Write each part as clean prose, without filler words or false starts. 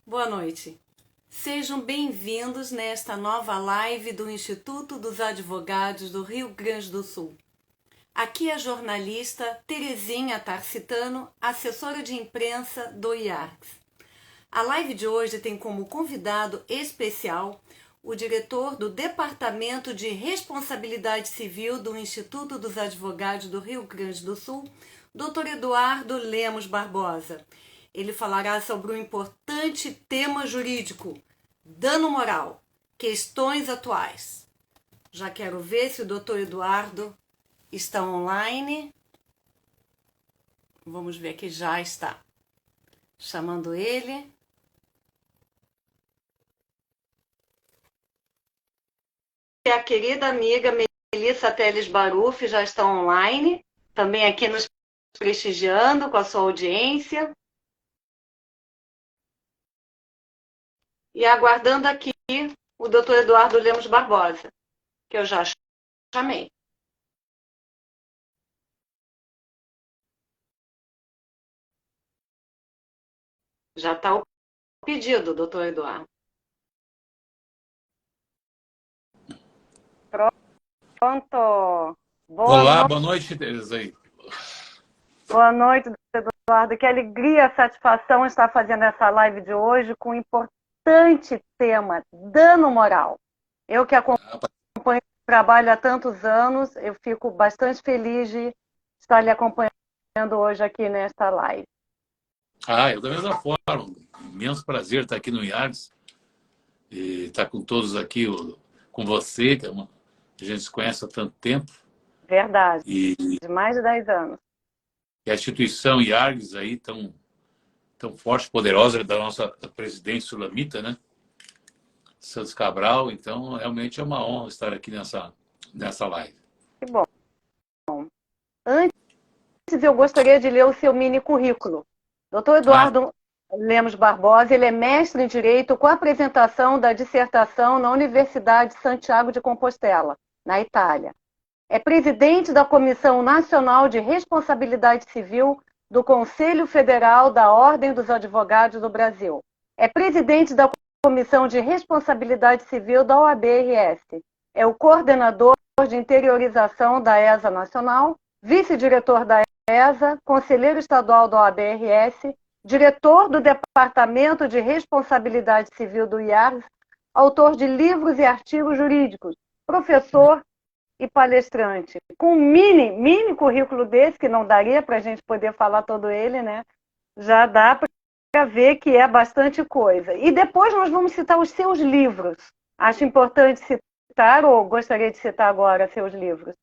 Boa noite. Sejam bem-vindos nesta nova live do Instituto dos Advogados do Rio Grande do Sul. Aqui é a jornalista Terezinha Tarcitano, assessora de imprensa do IARCS. A live de hoje tem como convidado especial o diretor do Departamento de Responsabilidade Civil do Instituto dos Advogados do Rio Grande do Sul, Dr. Eduardo Lemos Barbosa. Ele falará sobre um importante tema jurídico, dano moral, questões atuais. Já quero ver se o Dr. Eduardo está online. Vamos ver que já está. Chamando ele. A querida amiga Melissa Teles Baruf já está online, também aqui nos prestigiando com a sua audiência. E aguardando aqui o Dr. Eduardo Lemos Barbosa, que eu já chamei. Já está o pedido, doutor Eduardo. Pronto. Olá, boa noite, Teresa. Boa noite, doutor Eduardo. Que alegria, satisfação estar fazendo essa live de hoje com um importante tema, dano moral. Eu que acompanho o trabalho há tantos anos, eu fico bastante feliz de estar lhe acompanhando hoje aqui nesta live. Eu da mesma forma, imenso prazer estar aqui no IARDS e estar com todos aqui, com você, que a gente se conhece há tanto tempo. Verdade, E de mais de 10 anos. a instituição IARDS aí tão forte, poderosa, da nossa presidente Sulamita, né? Santos Cabral, então realmente é uma honra estar aqui nessa live. Que bom. Antes, eu gostaria de ler o seu mini currículo. Dr. Eduardo Lemos Barbosa, ele é mestre em Direito com apresentação da dissertação na Universidade de Santiago de Compostela, na Itália. É presidente da Comissão Nacional de Responsabilidade Civil do Conselho Federal da Ordem dos Advogados do Brasil. É presidente da Comissão de Responsabilidade Civil da OAB-RS. É o coordenador de interiorização da ESA Nacional, vice-diretor da ESA, conselheiro estadual da OAB-RS, diretor do Departamento de Responsabilidade Civil do IARS, autor de livros e artigos jurídicos, professor e palestrante. Com um mini currículo desse, que não daria para a gente poder falar todo ele, né? Já dá para ver que é bastante coisa. E depois nós vamos citar os seus livros. Acho importante citar, ou gostaria de citar agora seus livros?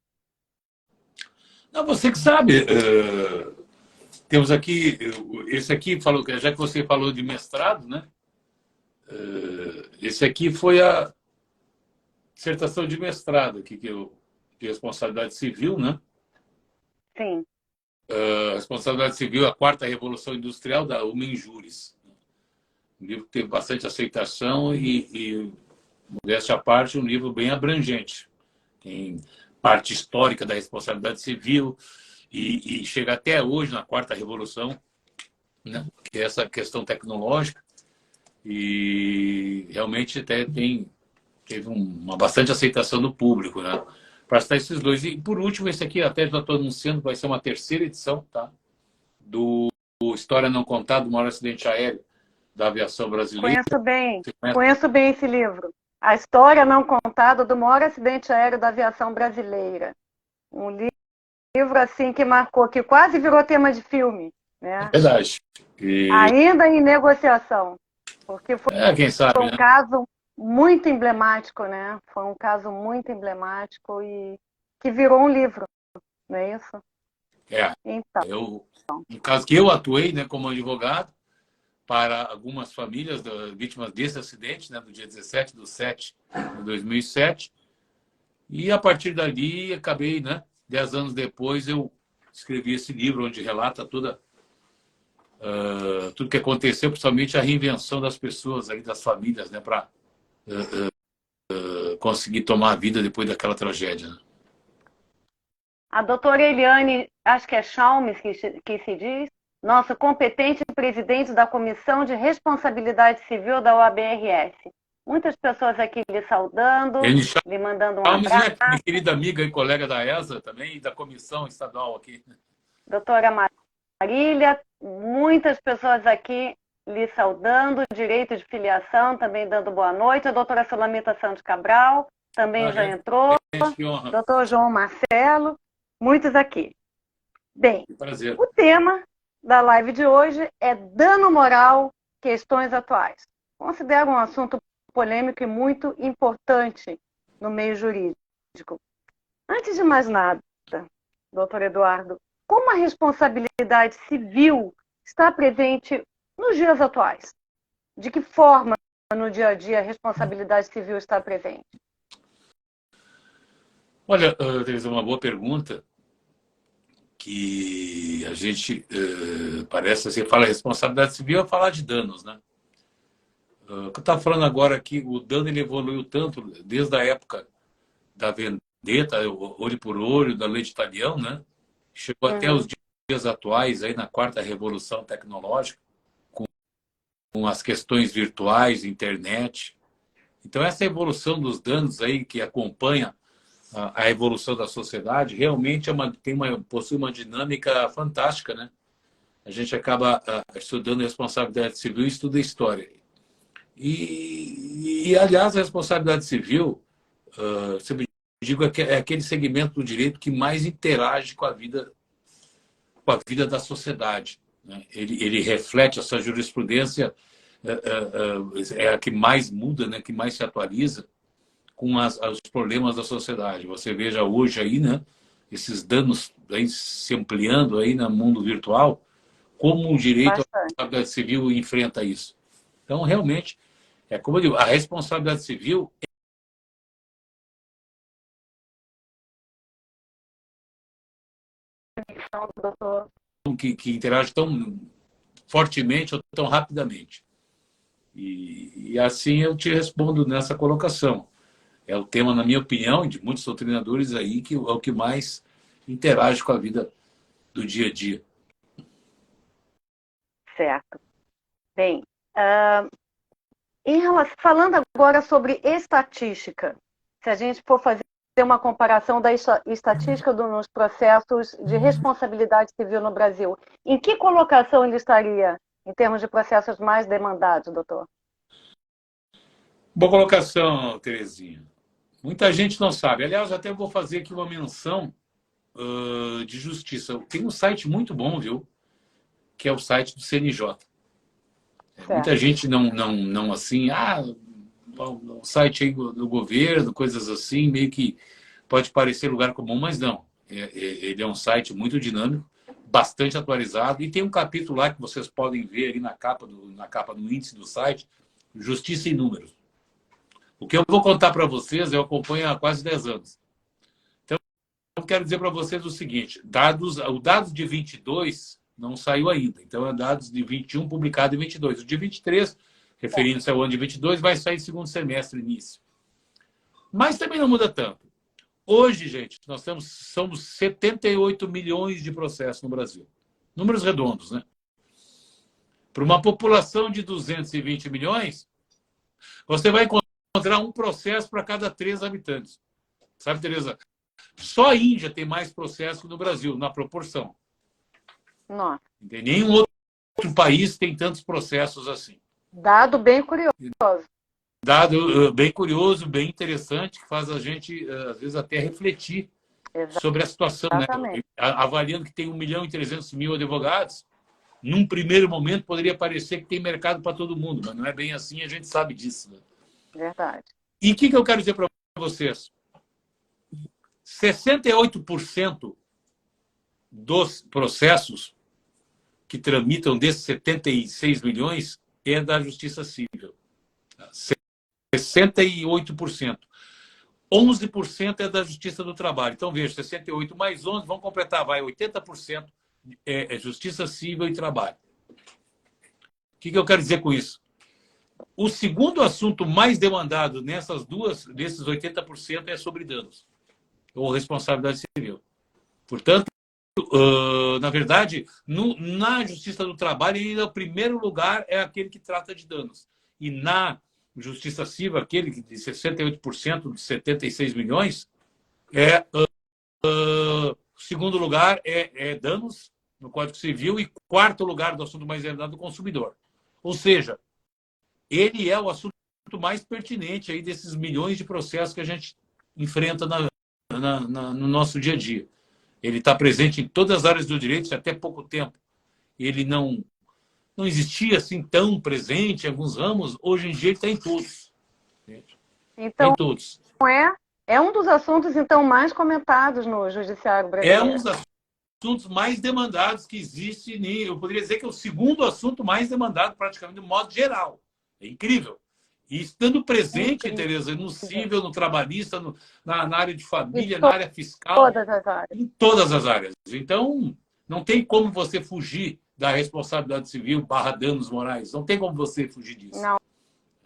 Não, você que sabe. Temos aqui, esse aqui, já que você falou de mestrado, né? Esse aqui foi a dissertação de mestrado aqui, de responsabilidade civil, né? Sim. Responsabilidade civil, a quarta revolução industrial da Human Juris. Um livro que teve bastante aceitação e modéstia à parte, um livro bem abrangente. Tem parte histórica da responsabilidade civil e chega até hoje na quarta revolução, né? Que é essa questão tecnológica, e realmente até teve uma bastante aceitação do público, né? Para citar esses dois. E, por último, esse aqui, até já estou anunciando, vai ser uma terceira edição, tá? Do História Não Contada, do maior acidente aéreo da aviação brasileira. Conheço bem esse livro. A História Não Contada do maior acidente aéreo da aviação brasileira. Um livro assim que marcou, que quase virou tema de filme, né? É verdade. Ainda em negociação, porque quem sabe, foi um né? caso muito emblemático, né? Foi um caso muito emblemático e que virou um livro, não é isso? Então. Um caso que eu atuei, né, como advogado para algumas famílias vítimas desse acidente, né, do dia 17/7/2007. E a partir dali, acabei, né, 10 anos depois, eu escrevi esse livro onde relata tudo que aconteceu, principalmente a reinvenção das pessoas, ali, das famílias, né, para conseguir tomar a vida depois daquela tragédia. Né? A doutora Eliane, acho que é Chalmers que se diz, nosso competente presidente da Comissão de Responsabilidade Civil da OABRS. Muitas pessoas aqui lhe saudando, lhe mandando um abraço. Minha querida amiga e colega da ESA também, e da Comissão Estadual aqui. Doutora Marília, muitas pessoas aqui lhe saudando, direito de filiação, também dando boa noite. A doutora Solamita Santos Cabral também já entrou. Doutor João Marcelo, muitos aqui. Bem, o tema da live de hoje é dano moral, questões atuais. Considero um assunto polêmico e muito importante no meio jurídico. Antes de mais nada, doutor Eduardo, como a responsabilidade civil está presente nos dias atuais? De que forma, no dia a dia, a responsabilidade civil está presente? Olha, Teresa, uma boa pergunta, que a gente parece assim, fala responsabilidade civil é falar de danos, né? O que eu estava falando agora aqui, o dano ele evoluiu tanto desde a época da vendetta, olho por olho, da lei de Talião, né? Chegou até os dias atuais, aí na quarta revolução tecnológica, com as questões virtuais, internet. Então, essa evolução dos danos aí que acompanha a evolução da sociedade, realmente possui uma dinâmica fantástica, né? A gente acaba estudando responsabilidade civil e estuda história. Aliás, a responsabilidade civil, sempre digo, é aquele segmento do direito que mais interage com a vida da sociedade, né? Ele reflete essa jurisprudência, é a que mais muda, né? Que mais se atualiza com os problemas da sociedade. Você veja hoje aí, né? Esses danos aí se ampliando aí no mundo virtual, como o direito à responsabilidade civil enfrenta isso. Então, realmente, como eu digo, a responsabilidade civil que interage tão fortemente ou tão rapidamente. E assim eu te respondo nessa colocação. É o tema, na minha opinião, de muitos doutrinadores aí, que é o que mais interage com a vida do dia a dia. Certo. Bem, falando agora sobre estatística, se a gente for fazer uma comparação da estatística nos processos de responsabilidade civil no Brasil, em que colocação ele estaria em termos de processos mais demandados, doutor? Boa colocação, Terezinha. Muita gente não sabe. Aliás, até vou fazer aqui uma menção de justiça. Tem um site muito bom, viu? Que é o site do CNJ. Muita gente não assim, o site aí do governo, coisas assim, meio que pode parecer lugar comum, mas não. Ele é um site muito dinâmico, bastante atualizado, e tem um capítulo lá que vocês podem ver ali na capa, no índice do site, Justiça em Números. O que eu vou contar para vocês, eu acompanho há quase 10 anos. Então, eu quero dizer para vocês o seguinte, o dado de 22 não saiu ainda. Então, é dados de 21 publicado em 22. O de 23, referindo-se ao ano de 22, vai sair segundo semestre, início. Mas também não muda tanto. Hoje, gente, nós somos 78 milhões de processos no Brasil. Números redondos, né? Para uma população de 220 milhões, você vai encontrar um processo para cada 3 habitantes. Sabe, Tereza? Só a Índia tem mais processos que no Brasil, na proporção. Nossa. Nenhum outro país tem tantos processos assim. Dado bem curioso. Dado bem curioso, bem interessante, que faz a gente, às vezes, até refletir sobre a situação. Né? Avaliando que tem 1.300.000 advogados, num primeiro momento poderia parecer que tem mercado para todo mundo, mas não é bem assim, a gente sabe disso. Né? Verdade. E o que eu quero dizer para vocês? 68% dos processos que tramitam desses 76 milhões é da Justiça Civil. 68%. 11% é da Justiça do Trabalho. Então, veja, 68 mais 11, vamos completar, 80% é Justiça Civil e Trabalho. O que eu quero dizer com isso? O segundo assunto mais demandado desses 80% é sobre danos ou responsabilidade civil. Portanto, na verdade, na Justiça do Trabalho, ainda o primeiro lugar é aquele que trata de danos. E na Justiça Civil, aquele de 68% de 76 milhões, o segundo lugar é danos no Código Civil e quarto lugar do assunto mais demandado do consumidor. Ou seja, ele é o assunto mais pertinente aí desses milhões de processos que a gente enfrenta no nosso dia a dia. Ele está presente em todas as áreas do direito, se até pouco tempo ele não existia assim tão presente em alguns ramos, hoje em dia ele está em todos. Então, em todos. É um dos assuntos, então, mais comentados no Judiciário brasileiro. É um dos assuntos mais demandados que existe, eu poderia dizer que é o segundo assunto mais demandado, praticamente, de modo geral. É incrível. E estando presente, Tereza, no civil, no trabalhista, na área de família, na área fiscal, todas as áreas. Em todas as áreas. Então, não tem como você fugir da responsabilidade civil / danos morais. Não tem como você fugir disso.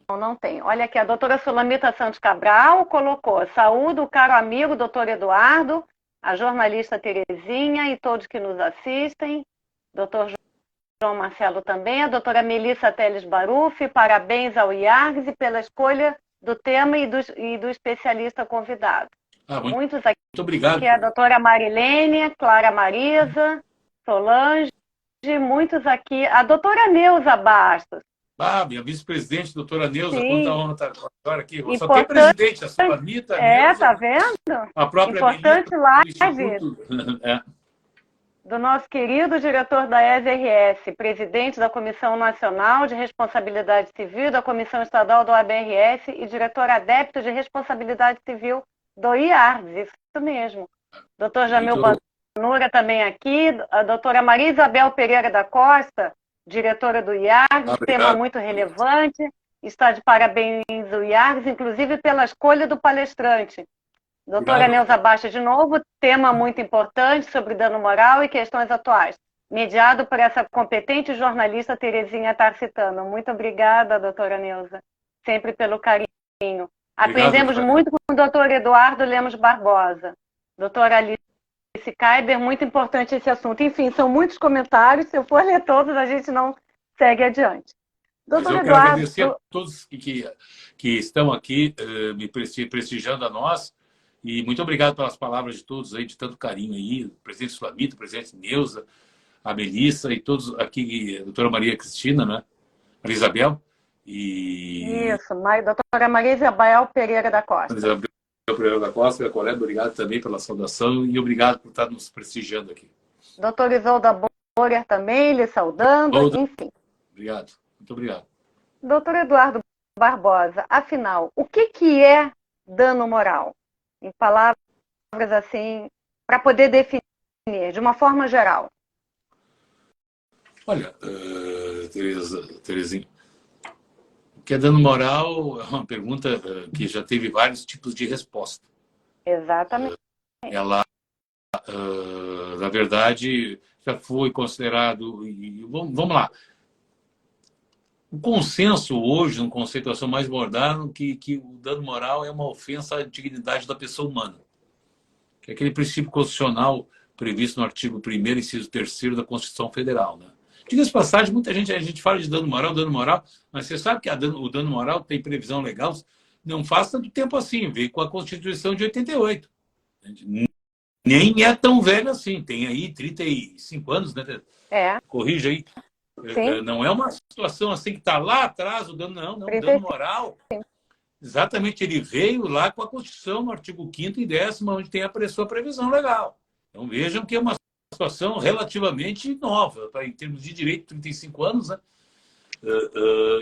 Não tem. Olha aqui, a doutora Sulamita Santos Cabral colocou: saúdo o caro amigo doutor Eduardo, a jornalista Terezinha e todos que nos assistem. Doutor João Marcelo também, a doutora Melissa Teles Baruffi, parabéns ao IARGS e pela escolha do tema e do especialista convidado. Muitos aqui. Muito obrigado. Aqui é a doutora Marilene, Clara Marisa, Solange, muitos aqui. A doutora Neuza Bastos. Minha vice-presidente, doutora Neuza, Sim. quanta honra estar agora aqui. Só tem presidente, a Sulamita, Neuza, tá vendo? a própria Importante Melissa, live do nosso querido diretor da ESRS, presidente da Comissão Nacional de Responsabilidade Civil, da Comissão Estadual do ABRS e diretor adepto de Responsabilidade Civil do IARDS, isso mesmo. Doutor Jamil Banura também aqui, a doutora Maria Isabel Pereira da Costa, diretora do IARGS, tema muito relevante, está de parabéns o IARGS, inclusive pela escolha do palestrante. Doutora Neuza Baixa, de novo, tema muito importante sobre dano moral e questões atuais, mediado por essa competente jornalista Terezinha Tarcitano. Muito obrigada, doutora Neuza, sempre pelo carinho. Aprendemos muito com o doutor Eduardo Lemos Barbosa. Doutora Alice Kaiber, muito importante esse assunto. Enfim, são muitos comentários, se eu for ler todos, a gente não segue adiante. Doutor Eduardo, quero agradecer a todos que estão aqui me prestigiando a nós. E muito obrigado pelas palavras de todos aí, de tanto carinho aí, o presidente Sulamita, o presidente Neuza, a Melissa e todos aqui, a doutora Maria Cristina, né? Maria Isabel. Isso, doutora Maria Isabel Pereira da Costa. Maria Isabel Pereira da Costa, minha colega, obrigado também pela saudação e obrigado por estar nos prestigiando aqui. Doutor Isolda Borer também, lhe saudando, enfim. Obrigado, muito obrigado. Doutor Eduardo Barbosa, afinal, o que é dano moral? Em palavras assim, para poder definir, de uma forma geral. Olha, Terezinha, o que é dano moral é uma pergunta que já teve vários tipos de resposta. Exatamente. Ela, na verdade, já foi considerado... Vamos lá. O consenso hoje, uma conceituação mais moderna, que o dano moral é uma ofensa à dignidade da pessoa humana. Que é aquele princípio constitucional previsto no artigo 1º, inciso 3º da Constituição Federal. Né? Diga-se de passagem, muita gente, a gente fala de dano moral, mas você sabe que o dano moral tem previsão legal, não faz tanto tempo assim, veio com a Constituição de 88. Nem é tão velho assim, tem aí 35 anos, né? Corrija aí. Sim. Não é uma situação assim que está lá atrás, o dano, não. O dano moral, exatamente, ele veio lá com a Constituição, no artigo 5º e 10º, onde tem a sua previsão legal. Então vejam que é uma situação relativamente nova, em termos de direito, 35 anos, né?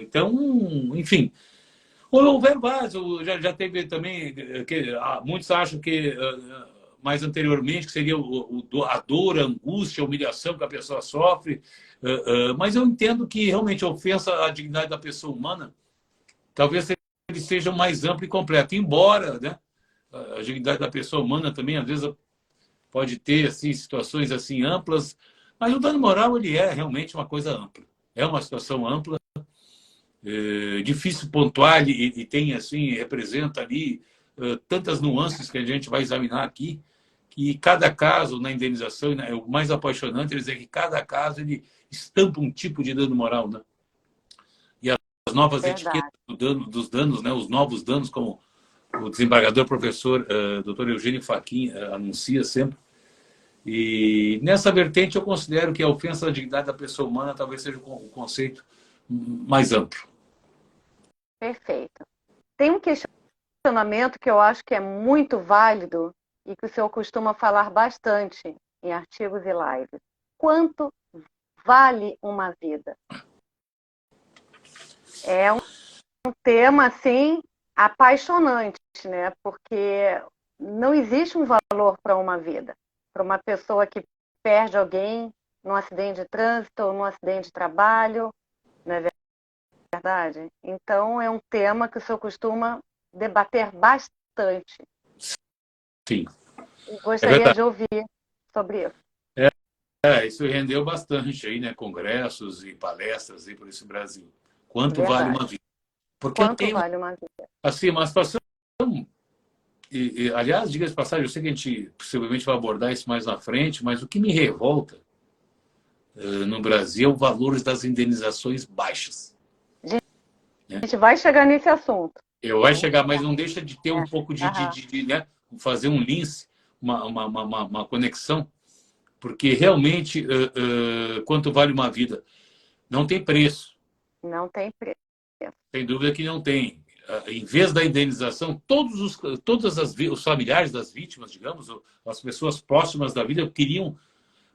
Então, enfim. Houver vários, já teve também, muitos acham que mais anteriormente, que seria a dor, a angústia, a humilhação que a pessoa sofre. Mas eu entendo que realmente a ofensa à dignidade da pessoa humana talvez ele seja mais amplo e completo. Embora, né, a dignidade da pessoa humana também, às vezes, pode ter assim, situações assim amplas, mas o dano moral ele é realmente uma coisa ampla. É uma situação ampla, difícil pontuar e tem assim, representa ali tantas nuances que a gente vai examinar aqui, que cada caso na indenização, né, o mais apaixonante é dizer que cada caso ele estampa um tipo de dano moral, né? E as novas etiquetas Verdade. dos danos, né, os novos danos, como o desembargador professor Dr. Eugênio Fachin anuncia sempre. E nessa vertente eu considero que a ofensa à dignidade da pessoa humana talvez seja o conceito mais amplo. Perfeito. Tem um questionamento que eu acho que é muito válido e que o senhor costuma falar bastante em artigos e lives. Quanto vale uma vida? É um tema, assim, apaixonante, né? Porque não existe um valor para uma vida. Para uma pessoa que perde alguém num acidente de trânsito ou num acidente de trabalho, não é verdade? Então, é um tema que o senhor costuma debater bastante. Sim, E é gostaria verdade. de ouvir sobre isso. Isso rendeu bastante aí, né? Congressos e palestras aí por esse Brasil. Quanto vale Verdade. uma vida? Porque eu Quanto tenho, vale uma vida? assim, uma situação. Aliás, diga de passagem, eu sei que a gente possivelmente vai abordar isso mais na frente, mas o que me revolta no Brasil é o valor das indenizações baixas. A gente vai chegar nesse assunto. Eu vai chegar, mas não deixa de ter É. um pouco Aham. né, fazer um lince, uma conexão, porque realmente quanto vale uma vida? Não tem preço. Não tem preço. Sem dúvida que não tem. Em vez da indenização, os familiares das vítimas, digamos, as pessoas próximas da vida, queriam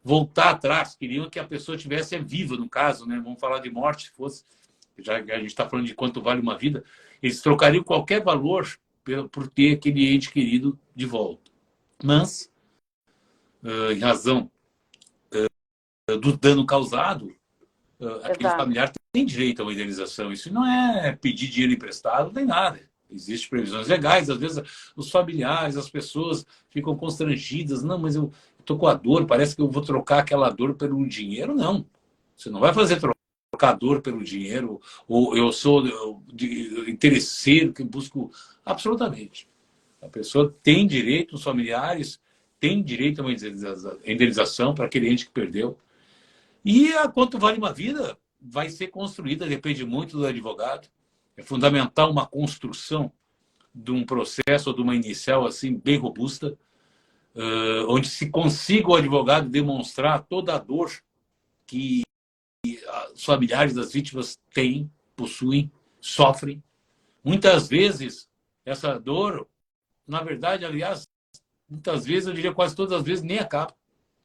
voltar atrás, queriam que a pessoa estivesse viva, no caso, né? Vamos falar de morte, se fosse, já que a gente está falando de quanto vale uma vida, eles trocariam qualquer valor por ter aquele ente querido de volta. Mas, em razão do dano causado, aquele Exato. familiar tem direito a uma indenização. Isso não é pedir dinheiro emprestado, nem nada. Existem previsões legais. Às vezes, os familiares, as pessoas ficam constrangidas. Não, mas eu estou com a dor, parece que eu vou trocar aquela dor pelo dinheiro. Não. Você não vai fazer trocar dor pelo dinheiro, ou eu sou interesseiro que busco. Absolutamente. A pessoa tem direito, os familiares têm direito a uma indenização para aquele ente que perdeu. E a quanto vale uma vida vai ser construída, depende muito do advogado. É fundamental uma construção de um processo ou de uma inicial assim bem robusta, onde se consiga o advogado demonstrar toda a dor que os familiares das vítimas têm, possuem, sofrem. Muitas vezes, essa dor, na verdade, aliás, muitas vezes, eu diria quase todas as vezes, nem acaba.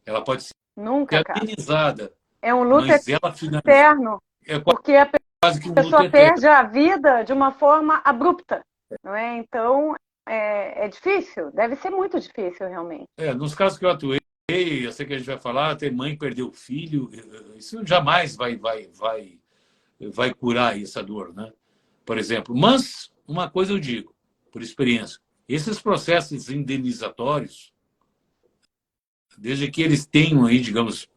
Ela pode ser Nunca acaba. amenizada, É um luto mas ela finaliza. eterno, É porque a quase que um luto pessoa eterno. perde a vida de uma forma abrupta, não é? Então, é difícil, deve ser muito difícil, realmente. Nos casos que eu atuei, eu sei que a gente vai falar, tem mãe que perdeu o filho, isso jamais vai curar essa dor, né? Por exemplo. Mas, uma coisa eu digo, por experiência, esses processos indenizatórios, desde que eles tenham aí, digamos,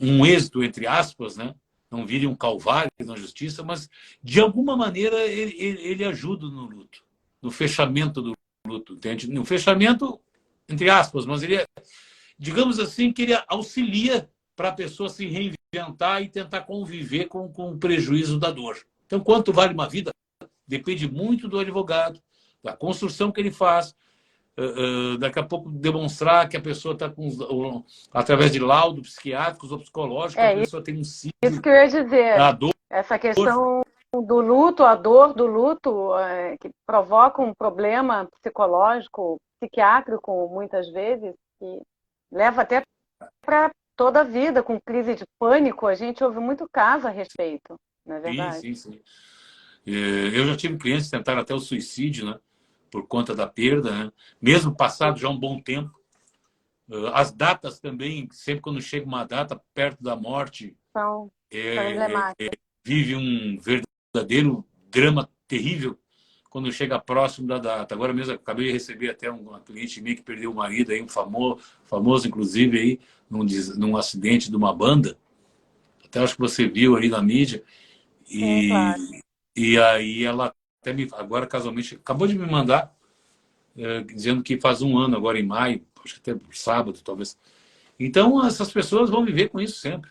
um êxito, entre aspas, né? Não virem um calvário na justiça, mas, de alguma maneira, ele ajuda no luto, no fechamento do luto, entende? No fechamento, entre aspas, mas ele digamos assim, que ele auxilia para a pessoa se reinventar e tentar conviver com o prejuízo da dor. Então, quanto vale uma vida? Depende muito do advogado, da construção que ele faz, daqui a pouco demonstrar que a pessoa está com, através de laudos psiquiátricos ou psicológicos, a É pessoa tem um isso ciclo, que eu ia dizer. a dor. Essa questão do luto, a dor do luto, que provoca um problema psicológico, psiquiátrico, muitas vezes, que leva até para toda a vida, com crise de pânico. A gente ouve muito caso a respeito, não é Sim, verdade? sim, sim. Eu já tive clientes que tentaram até o suicídio, né? Por conta da perda, né? Mesmo passado já um bom tempo. As datas também, sempre quando chega uma data perto da morte, São emblemáticas. vive um verdadeiro drama terrível quando chega próximo da data. Agora mesmo acabei de receber até uma cliente minha que perdeu o marido, aí, famoso inclusive, aí, num acidente de uma banda. Até acho que você viu aí na mídia. Sim, E, claro. e aí ela agora casualmente, acabou de me mandar, dizendo que faz um ano, agora em maio, acho que até sábado, talvez. Então, essas pessoas vão viver com isso sempre.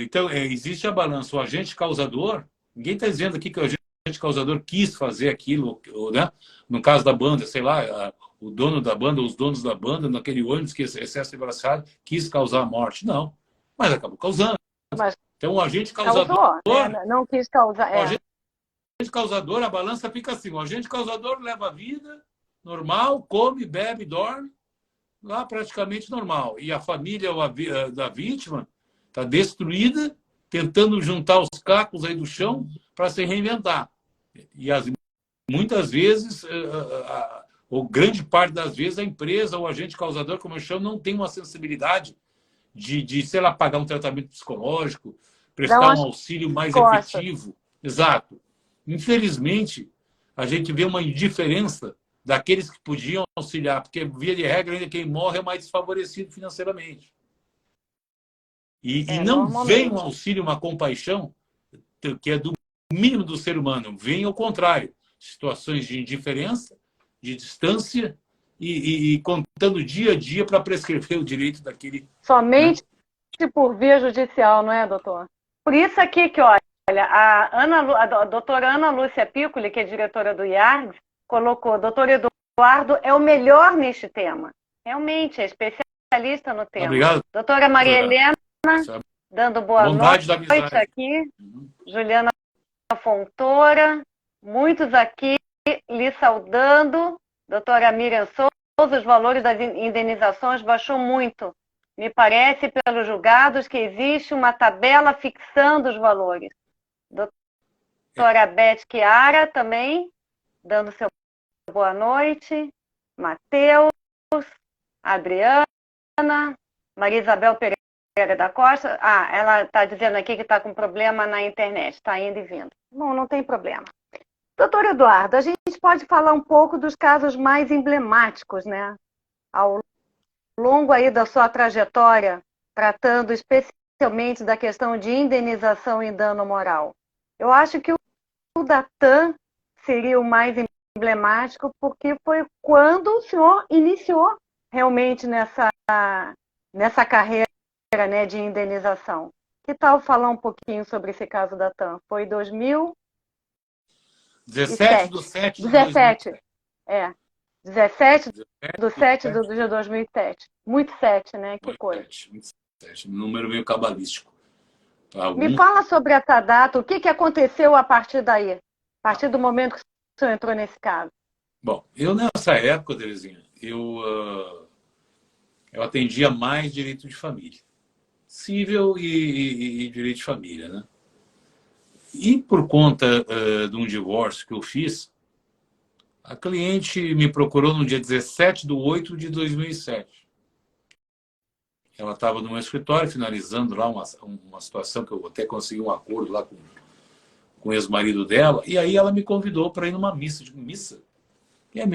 Então, existe a balança. O agente causador, ninguém está dizendo aqui que o agente causador quis fazer aquilo, né? No caso da banda, sei lá, o dono da banda, os donos da banda, naquele ônibus que excesso de velocidade, quis causar a morte. Não, mas acabou causando. Mas Então, o agente causador... causou, né? Não quis causar. O agente causador, a balança fica assim. O agente causador leva a vida normal, come, bebe, dorme, lá praticamente normal. E a família da vítima está destruída, tentando juntar os cacos aí do chão para se reinventar. E muitas vezes, ou grande parte das vezes, a empresa, o agente causador, como eu chamo, não tem uma sensibilidade de sei lá, pagar um tratamento psicológico, prestar um auxílio mais efetivo. Exato. Infelizmente, a gente vê uma indiferença daqueles que podiam auxiliar, porque, via de regra, ainda quem morre é mais desfavorecido financeiramente. E não vem um auxílio, uma compaixão, que é do mínimo do ser humano. Vem ao contrário. Situações de indiferença, de distância e contando dia a dia para prescrever o direito daquele... Somente, né, por via judicial, não é, doutor? Por isso aqui que, olha, a doutora Ana Lúcia Piccoli, que é diretora do IARGS, colocou: doutor Eduardo é o melhor neste tema. Realmente, é especialista no tema. Obrigado. Doutora Maria Helena, dando boa noite aqui. Juliana Fontoura, muitos aqui lhe saudando. Doutora Miriam Souza, os valores das indenizações baixou muito. Me parece, pelos julgados, que existe uma tabela fixando os valores. Doutora Beth Chiara também, dando seu boa noite. Matheus, Adriana, Maria Isabel Pereira da Costa. Ela está dizendo aqui que está com problema na internet, está indo e vindo. Bom, não tem problema. Doutor Eduardo, a gente pode falar um pouco dos casos mais emblemáticos, né? Ao longo aí da sua trajetória, tratando especialmente da questão de indenização e dano moral. Eu acho que o da TAM seria o mais emblemático, porque foi quando o senhor iniciou realmente nessa carreira, né, de indenização. Que tal falar um pouquinho sobre esse caso da TAM? Foi 17 de 7 de 17. 17 de 7 de 2007. Muito 7, né? Que coisa. 27. Número meio cabalístico. Me fala sobre essa data, o que aconteceu a partir daí? A partir do momento que o senhor entrou nesse caso. Bom, eu nessa época, Terezinha, eu atendia mais direito de família. Civil e direito de família, né? E por conta de um divórcio que eu fiz, a cliente me procurou no dia 17/8/2007. Ela estava no meu escritório, finalizando lá uma situação que eu até consegui um acordo lá com o ex-marido dela, e aí ela me convidou para ir numa missa. Digo, missa? E aí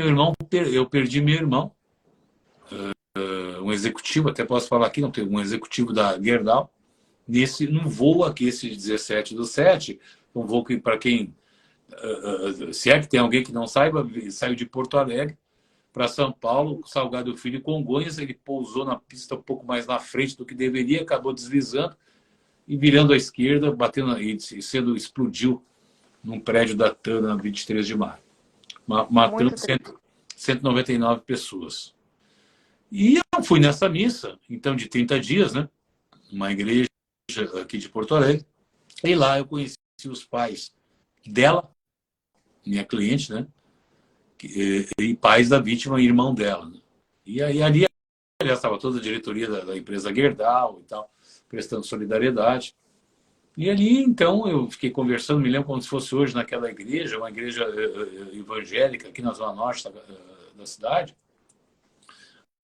eu perdi meu irmão, um executivo, até posso falar aqui, não tem um executivo da Gerdau, num voo aqui, esse 17/7, um voo que, para quem, se é que tem alguém que não saiba, saiu de Porto Alegre para São Paulo, Salgado Filho e Congonhas. Ele pousou na pista um pouco mais na frente do que deveria, acabou deslizando e virando à esquerda, batendo e explodiu num prédio da TAM na 23 de maio, matando 199 pessoas. E eu fui nessa missa, então, de 30 dias, né? Uma igreja aqui de Porto Alegre, e lá eu conheci os pais dela, minha cliente, né? E pais da vítima e irmão dela. Né? E aí ali estava toda a diretoria da empresa Gerdau e tal, prestando solidariedade. E ali, então, eu fiquei conversando, me lembro como se fosse hoje naquela igreja, uma igreja evangélica aqui na zona norte da cidade.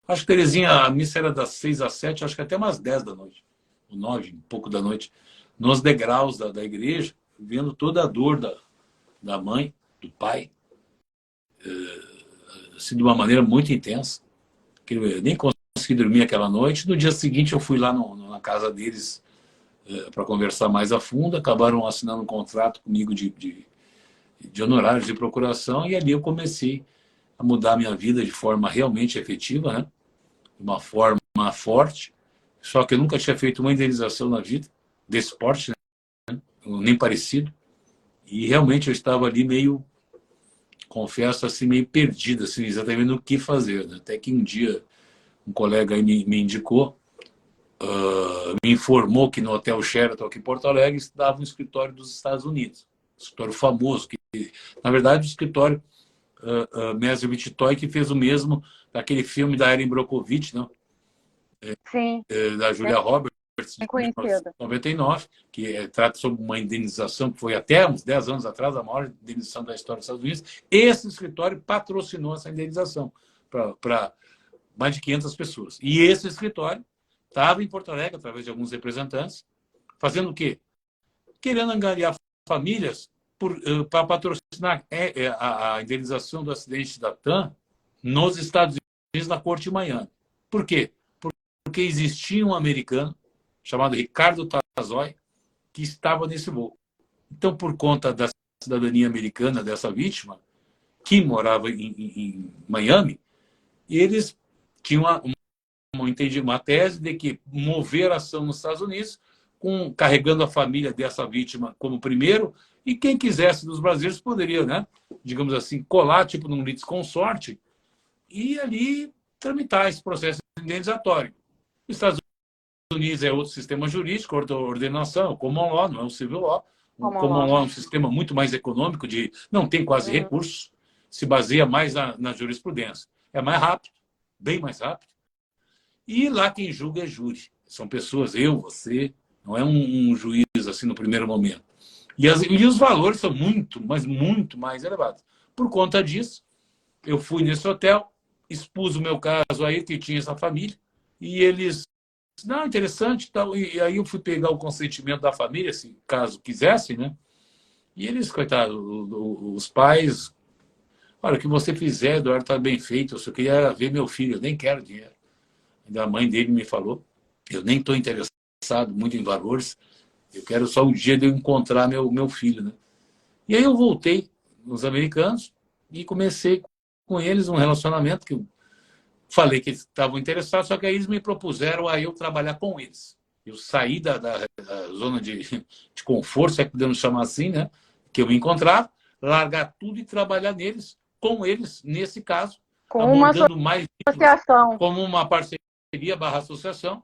Acho que, Terezinha, a missa era das 6 às 7, acho que até umas 10 da noite, ou 9, um pouco da noite, nos degraus da igreja, vendo toda a dor da mãe, do pai, assim, de uma maneira muito intensa. Eu nem consegui dormir aquela noite. No dia seguinte eu fui lá na casa deles para conversar mais a fundo. Acabaram assinando um contrato comigo de honorários de procuração, e ali eu comecei a mudar a minha vida de forma realmente efetiva, né? De uma forma forte. Só que eu nunca tinha feito uma indenização na vida desse porte, né? Nem parecido. E realmente eu estava ali meio, confesso, assim, meio perdido, assim, exatamente no que fazer, né? Até que um dia um colega aí me indicou, me informou que no Hotel Sheraton aqui em Porto Alegre estava um escritório dos Estados Unidos, um escritório famoso, que na verdade o escritório Mesio Vittoy, que fez o mesmo daquele filme da Erin Brockovich, não? Sim, Da Julia Roberts, de bem conhecido. 1999, que trata sobre uma indenização que foi até uns 10 anos atrás a maior indenização da história dos Estados Unidos. Esse escritório patrocinou essa indenização para mais de 500 pessoas. E esse escritório estava em Porto Alegre, através de alguns representantes, fazendo o quê? Querendo angariar famílias para patrocinar a indenização do acidente da TAM nos Estados Unidos, na Corte de Miami. Por quê? Porque existia um americano chamado Ricardo Tazoy que estava nesse voo. Então, por conta da cidadania americana dessa vítima, que morava em Miami, eles tinham uma tese de que mover a ação nos Estados Unidos, carregando a família dessa vítima como primeiro, e quem quisesse dos brasileiros poderia, né, digamos assim, colar tipo num litisconsorte e ali tramitar esse processo indenizatório. Os Estados Unidos é outro sistema jurídico, ordenação, common law, não é um civil law. O common law é um sistema muito mais econômico, não tem quase recursos, se baseia mais na jurisprudência. É mais rápido, bem mais rápido. E lá quem julga é júri. São pessoas, eu, você, não é um juiz assim no primeiro momento. E os valores são muito, mas muito mais elevados. Por conta disso, eu fui nesse hotel, expus o meu caso aí, que tinha essa família, e eles, não, interessante, tal. E aí eu fui pegar o consentimento da família, se caso quisessem, né? E eles, coitados, os pais, olha, o que você fizer, Eduardo, está bem feito, eu só queria ver meu filho, eu nem quero dinheiro. A mãe dele me falou, eu nem estou interessado muito em valores, eu quero só o dia de eu encontrar meu filho, né? E aí eu voltei nos americanos e comecei com eles um relacionamento que eu falei que eles estavam interessados, só que aí eles me propuseram a eu trabalhar com eles. Eu saí da zona de conforto, se é que podemos chamar assim, né? Que eu me encontrava, largar tudo e trabalhar com eles, nesse caso, Com uma abordando mais associação. como uma parceria/associação,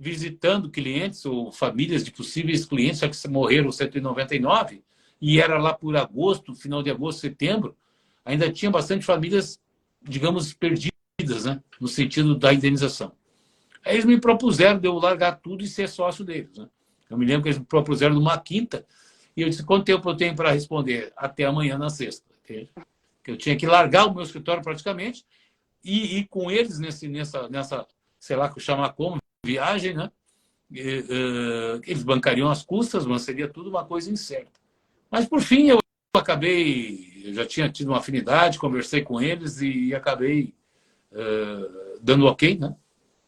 visitando clientes ou famílias de possíveis clientes, já que morreram 199, e era lá por agosto, final de agosto, setembro, ainda tinha bastante famílias, digamos, perdidas, né, no sentido da indenização. Aí eles me propuseram de eu largar tudo e ser sócio deles. Né? Eu me lembro que eles me propuseram numa quinta, e eu disse, quanto tempo eu tenho para responder? Até amanhã, na sexta. Que eu tinha que largar o meu escritório praticamente, e ir com eles nessa sei lá, chamar como, viagem, né? Eles bancariam as custas, mas seria tudo uma coisa incerta. Mas, por fim, eu já tinha tido uma afinidade, conversei com eles e acabei dando ok, né?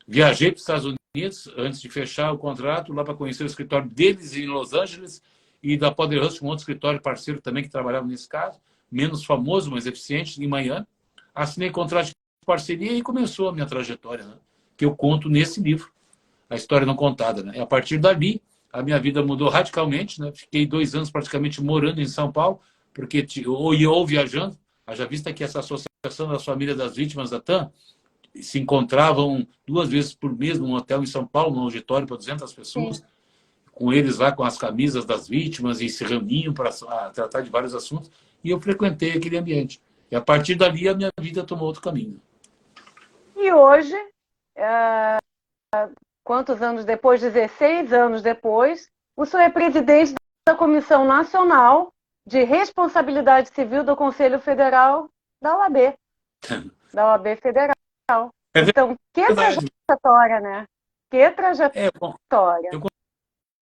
Viajei para os Estados Unidos antes de fechar o contrato, lá para conhecer o escritório deles em Los Angeles e da Poderoso, um outro escritório parceiro também que trabalhava nesse caso, menos famoso, mas eficiente, em Miami. Assinei contrato de parceria e começou a minha trajetória, né? Que eu conto nesse livro, A História Não Contada. Né? E a partir dali, a minha vida mudou radicalmente. Né? Fiquei 2 anos praticamente morando em São Paulo, porque ou viajando, haja vista que essa associação das famílias das vítimas da TAM se encontravam 2 vezes por mês num hotel em São Paulo, num auditório para 200 pessoas, sim, com eles lá com as camisas das vítimas e se reuniam para tratar de vários assuntos, e eu frequentei aquele ambiente. E a partir dali a minha vida tomou outro caminho. E hoje, quantos anos depois? 16 anos depois, o senhor é presidente da Comissão Nacional de Responsabilidade Civil do Conselho Federal da OAB. Da OAB Federal. Então, que trajetória, né? Que trajetória. Eu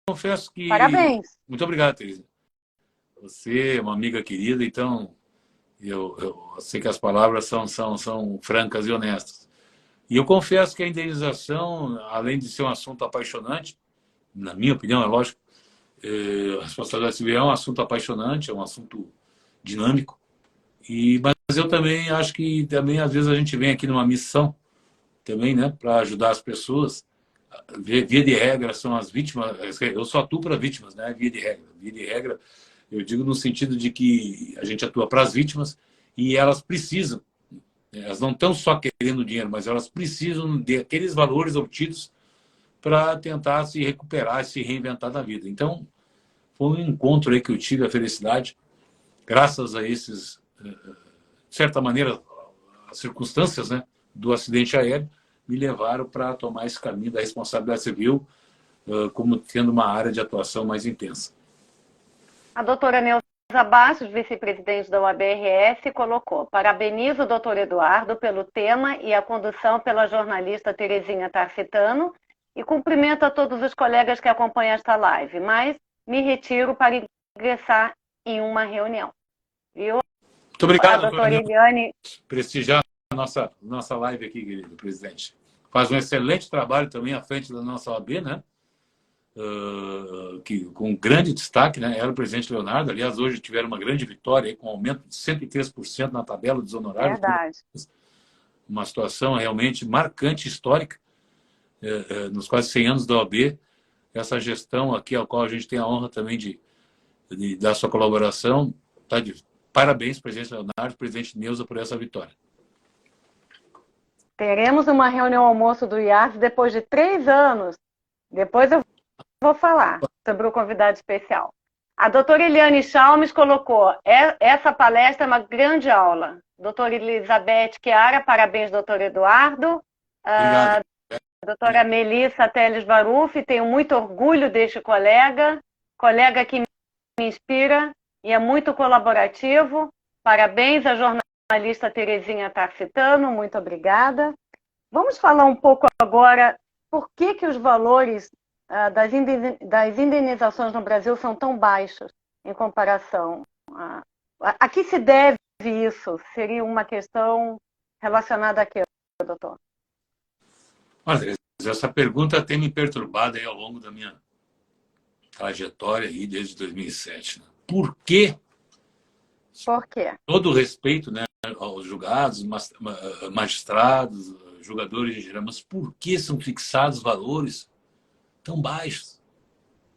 confesso que... Parabéns. Muito obrigado, Teresa. Você é uma amiga querida, então eu sei que as palavras são francas e honestas. E eu confesso que a indenização, além de ser um assunto apaixonante, na minha opinião, é lógico, a responsabilidade civil é um assunto apaixonante, é um assunto dinâmico, mas eu também acho que também às vezes a gente vem aqui numa missão também, né, para ajudar as pessoas. Via de regra são as vítimas, eu só atuo para vítimas, né, via de regra. Via de regra, eu digo no sentido de que a gente atua para as vítimas e elas precisam, elas não estão só querendo dinheiro, mas elas precisam daqueles valores obtidos para tentar se recuperar, se reinventar na vida. Então, foi um encontro aí que eu tive a felicidade, graças a esses, de certa maneira, as circunstâncias, né, do acidente aéreo, me levaram para tomar esse caminho da responsabilidade civil como tendo uma área de atuação mais intensa. A doutora Neuza Bastos, vice-presidente da UABRS, colocou: parabenizo o doutor Eduardo pelo tema e a condução pela jornalista Terezinha Tarcitano e cumprimento a todos os colegas que acompanham esta live, mas me retiro para ingressar em uma reunião. Viu? Muito obrigado, doutora Eliane. Prestigiar a nossa live aqui, querido presidente. Faz um excelente trabalho também à frente da nossa OAB, né? Com grande destaque, né? Era o presidente Leonardo. Aliás, hoje tiveram uma grande vitória, aí, com um aumento de 103% na tabela dos honorários. Verdade. Uma situação realmente marcante, histórica, nos quase 100 anos da OAB. Essa gestão aqui, ao qual a gente tem a honra também de dar sua colaboração. Tá de parabéns, presidente Leonardo, presidente Neuza, por essa vitória. Teremos uma reunião almoço do IAS depois de 3 anos. Depois eu vou falar sobre o convidado especial. A doutora Eliane Chalmes colocou: essa palestra é uma grande aula. Doutora Elizabeth Chiara, parabéns, doutor Eduardo. Obrigado. A doutora Melissa Teles Baruffi, tenho muito orgulho deste colega que me inspira e é muito colaborativo. Parabéns à jornalista Terezinha Tarcitano, muito obrigada. Vamos falar um pouco agora por que os valores das indenizações no Brasil são tão baixos em comparação. A que se deve isso? Seria uma questão relacionada a quê, doutor? Olha, essa pergunta tem me perturbado aí ao longo da minha trajetória aí desde 2007. Né? Por quê? Por quê? Todo respeito, né, aos julgados, magistrados, julgadores em geral, mas por que são fixados valores tão baixos?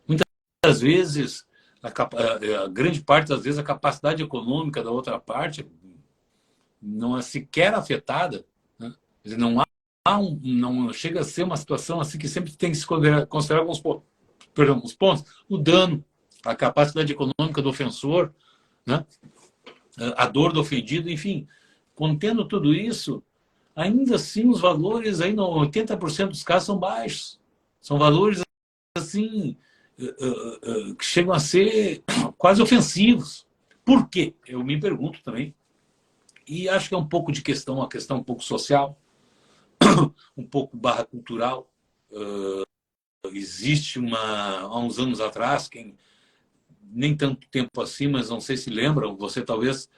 Muitas vezes, a grande parte das vezes, a capacidade econômica da outra parte não é sequer afetada. Né? Quer dizer, não chega a ser uma situação assim que sempre tem que se considerar alguns pontos. O dano, a capacidade econômica do ofensor, né? A dor do ofendido, enfim. Contendo tudo isso, ainda assim os valores, aí, no 80% dos casos, são baixos. São valores assim, que chegam a ser quase ofensivos. Por quê? Eu me pergunto também. E acho que é um pouco de questão, uma questão um pouco social, um pouco barra cultural. Existe há uns anos atrás, nem tanto tempo assim, mas não sei se lembram, você talvez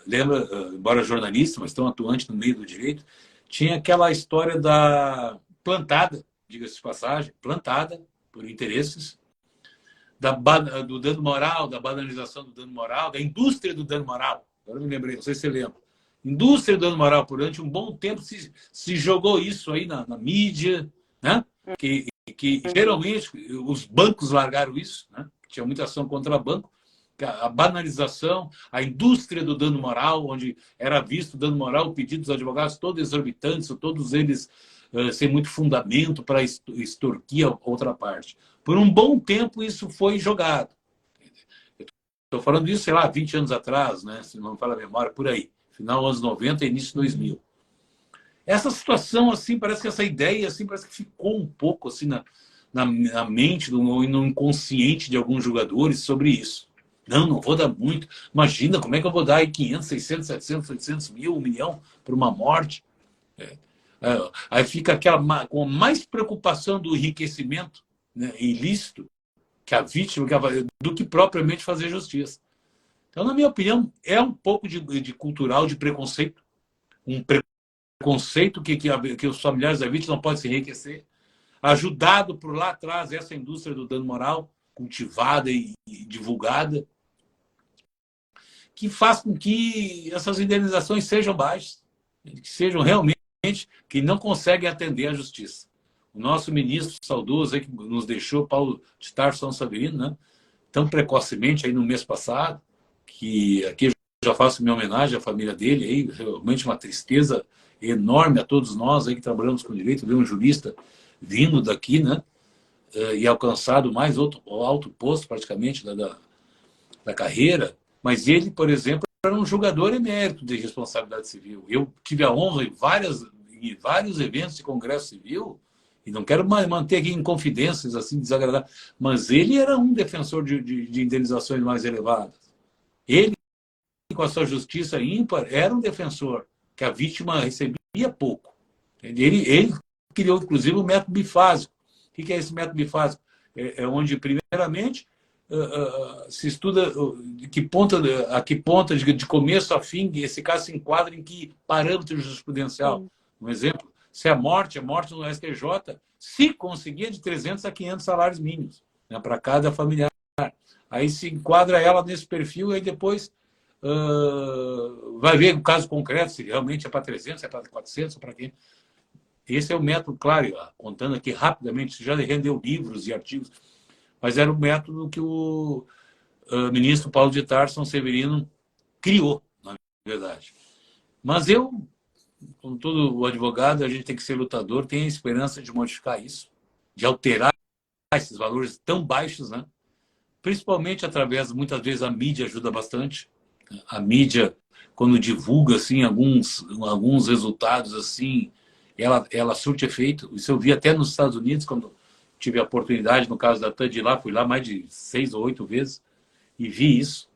lembra, embora jornalista, mas tão atuante no meio do direito, tinha aquela história da plantada, diga-se de passagem, plantada por interesses, do dano moral, da banalização do dano moral, da indústria do dano moral. Agora eu me lembrei, não sei se você lembra. Indústria do dano moral, durante um bom tempo se jogou isso aí na mídia, né? Que geralmente os bancos largaram isso, né? Tinha muita ação contra banco, a banalização, a indústria do dano moral, onde era visto o dano moral, pedidos dos advogados todos exorbitantes, todos eles sem muito fundamento para extorquir a outra parte. Por um bom tempo isso foi jogado. Estou falando disso, sei lá, 20 anos atrás, né? Se não me fala a memória, por aí. Final dos anos 90 e início de 2000. Essa situação, assim, parece que essa ideia, assim, parece que ficou um pouco assim na mente e no inconsciente de alguns jogadores sobre isso. Não vou dar muito. Imagina, como é que eu vou dar aí 500, 600, 700, 800 mil, 1 milhão por uma morte? Aí fica aquela com mais preocupação do enriquecimento, né, ilícito que a vítima do que propriamente fazer justiça. Então, na minha opinião, é um pouco de cultural, de preconceito. Um preconceito que os familiares da vítima não podem se enriquecer. Ajudado por lá atrás essa indústria do dano moral, cultivada e divulgada. que faz com que essas indenizações sejam baixas, que sejam realmente que não conseguem atender à justiça. O nosso ministro saudoso aí, que nos deixou, Paulo de Tarso São Severino, né, tão precocemente aí no mês passado, que aqui eu já faço minha homenagem à família dele, aí, realmente uma tristeza enorme a todos nós aí que trabalhamos com direito, ver um jurista vindo daqui, né, e alcançado mais alto posto praticamente da carreira, mas ele, por exemplo, era um julgador emérito de responsabilidade civil. Eu tive a honra em vários eventos de congresso civil, e não quero manter aqui em confidências assim desagradáveis, mas ele era um defensor de indenizações mais elevadas. Ele, com a sua justiça ímpar, era um defensor, que a vítima recebia pouco. Ele criou, inclusive, o método bifásico. O que é esse método bifásico? É onde, primeiramente, se estuda a que ponta, de começo a fim, esse caso se enquadra em que parâmetro jurisprudencial. Um exemplo, se é morte no STJ, se conseguir de 300 a 500 salários mínimos, né, para cada familiar. Aí se enquadra ela nesse perfil e aí depois vai ver o caso concreto, se realmente é para 300, se é para 400, para quem. Esse é o método, claro, contando aqui rapidamente, já rendeu livros e artigos, mas era o método que o ministro Paulo de Tarso São Severino criou, na verdade. Mas eu, como todo o advogado, a gente tem que ser lutador, tem a esperança de modificar isso, de alterar esses valores tão baixos, né? Principalmente através, muitas vezes, a mídia ajuda bastante. A mídia, quando divulga assim, alguns resultados, assim, ela surte efeito. Isso eu vi até nos Estados Unidos, quando tive a oportunidade, no caso da TAN, de ir lá, fui lá mais de 6 ou 8 vezes, e vi isso.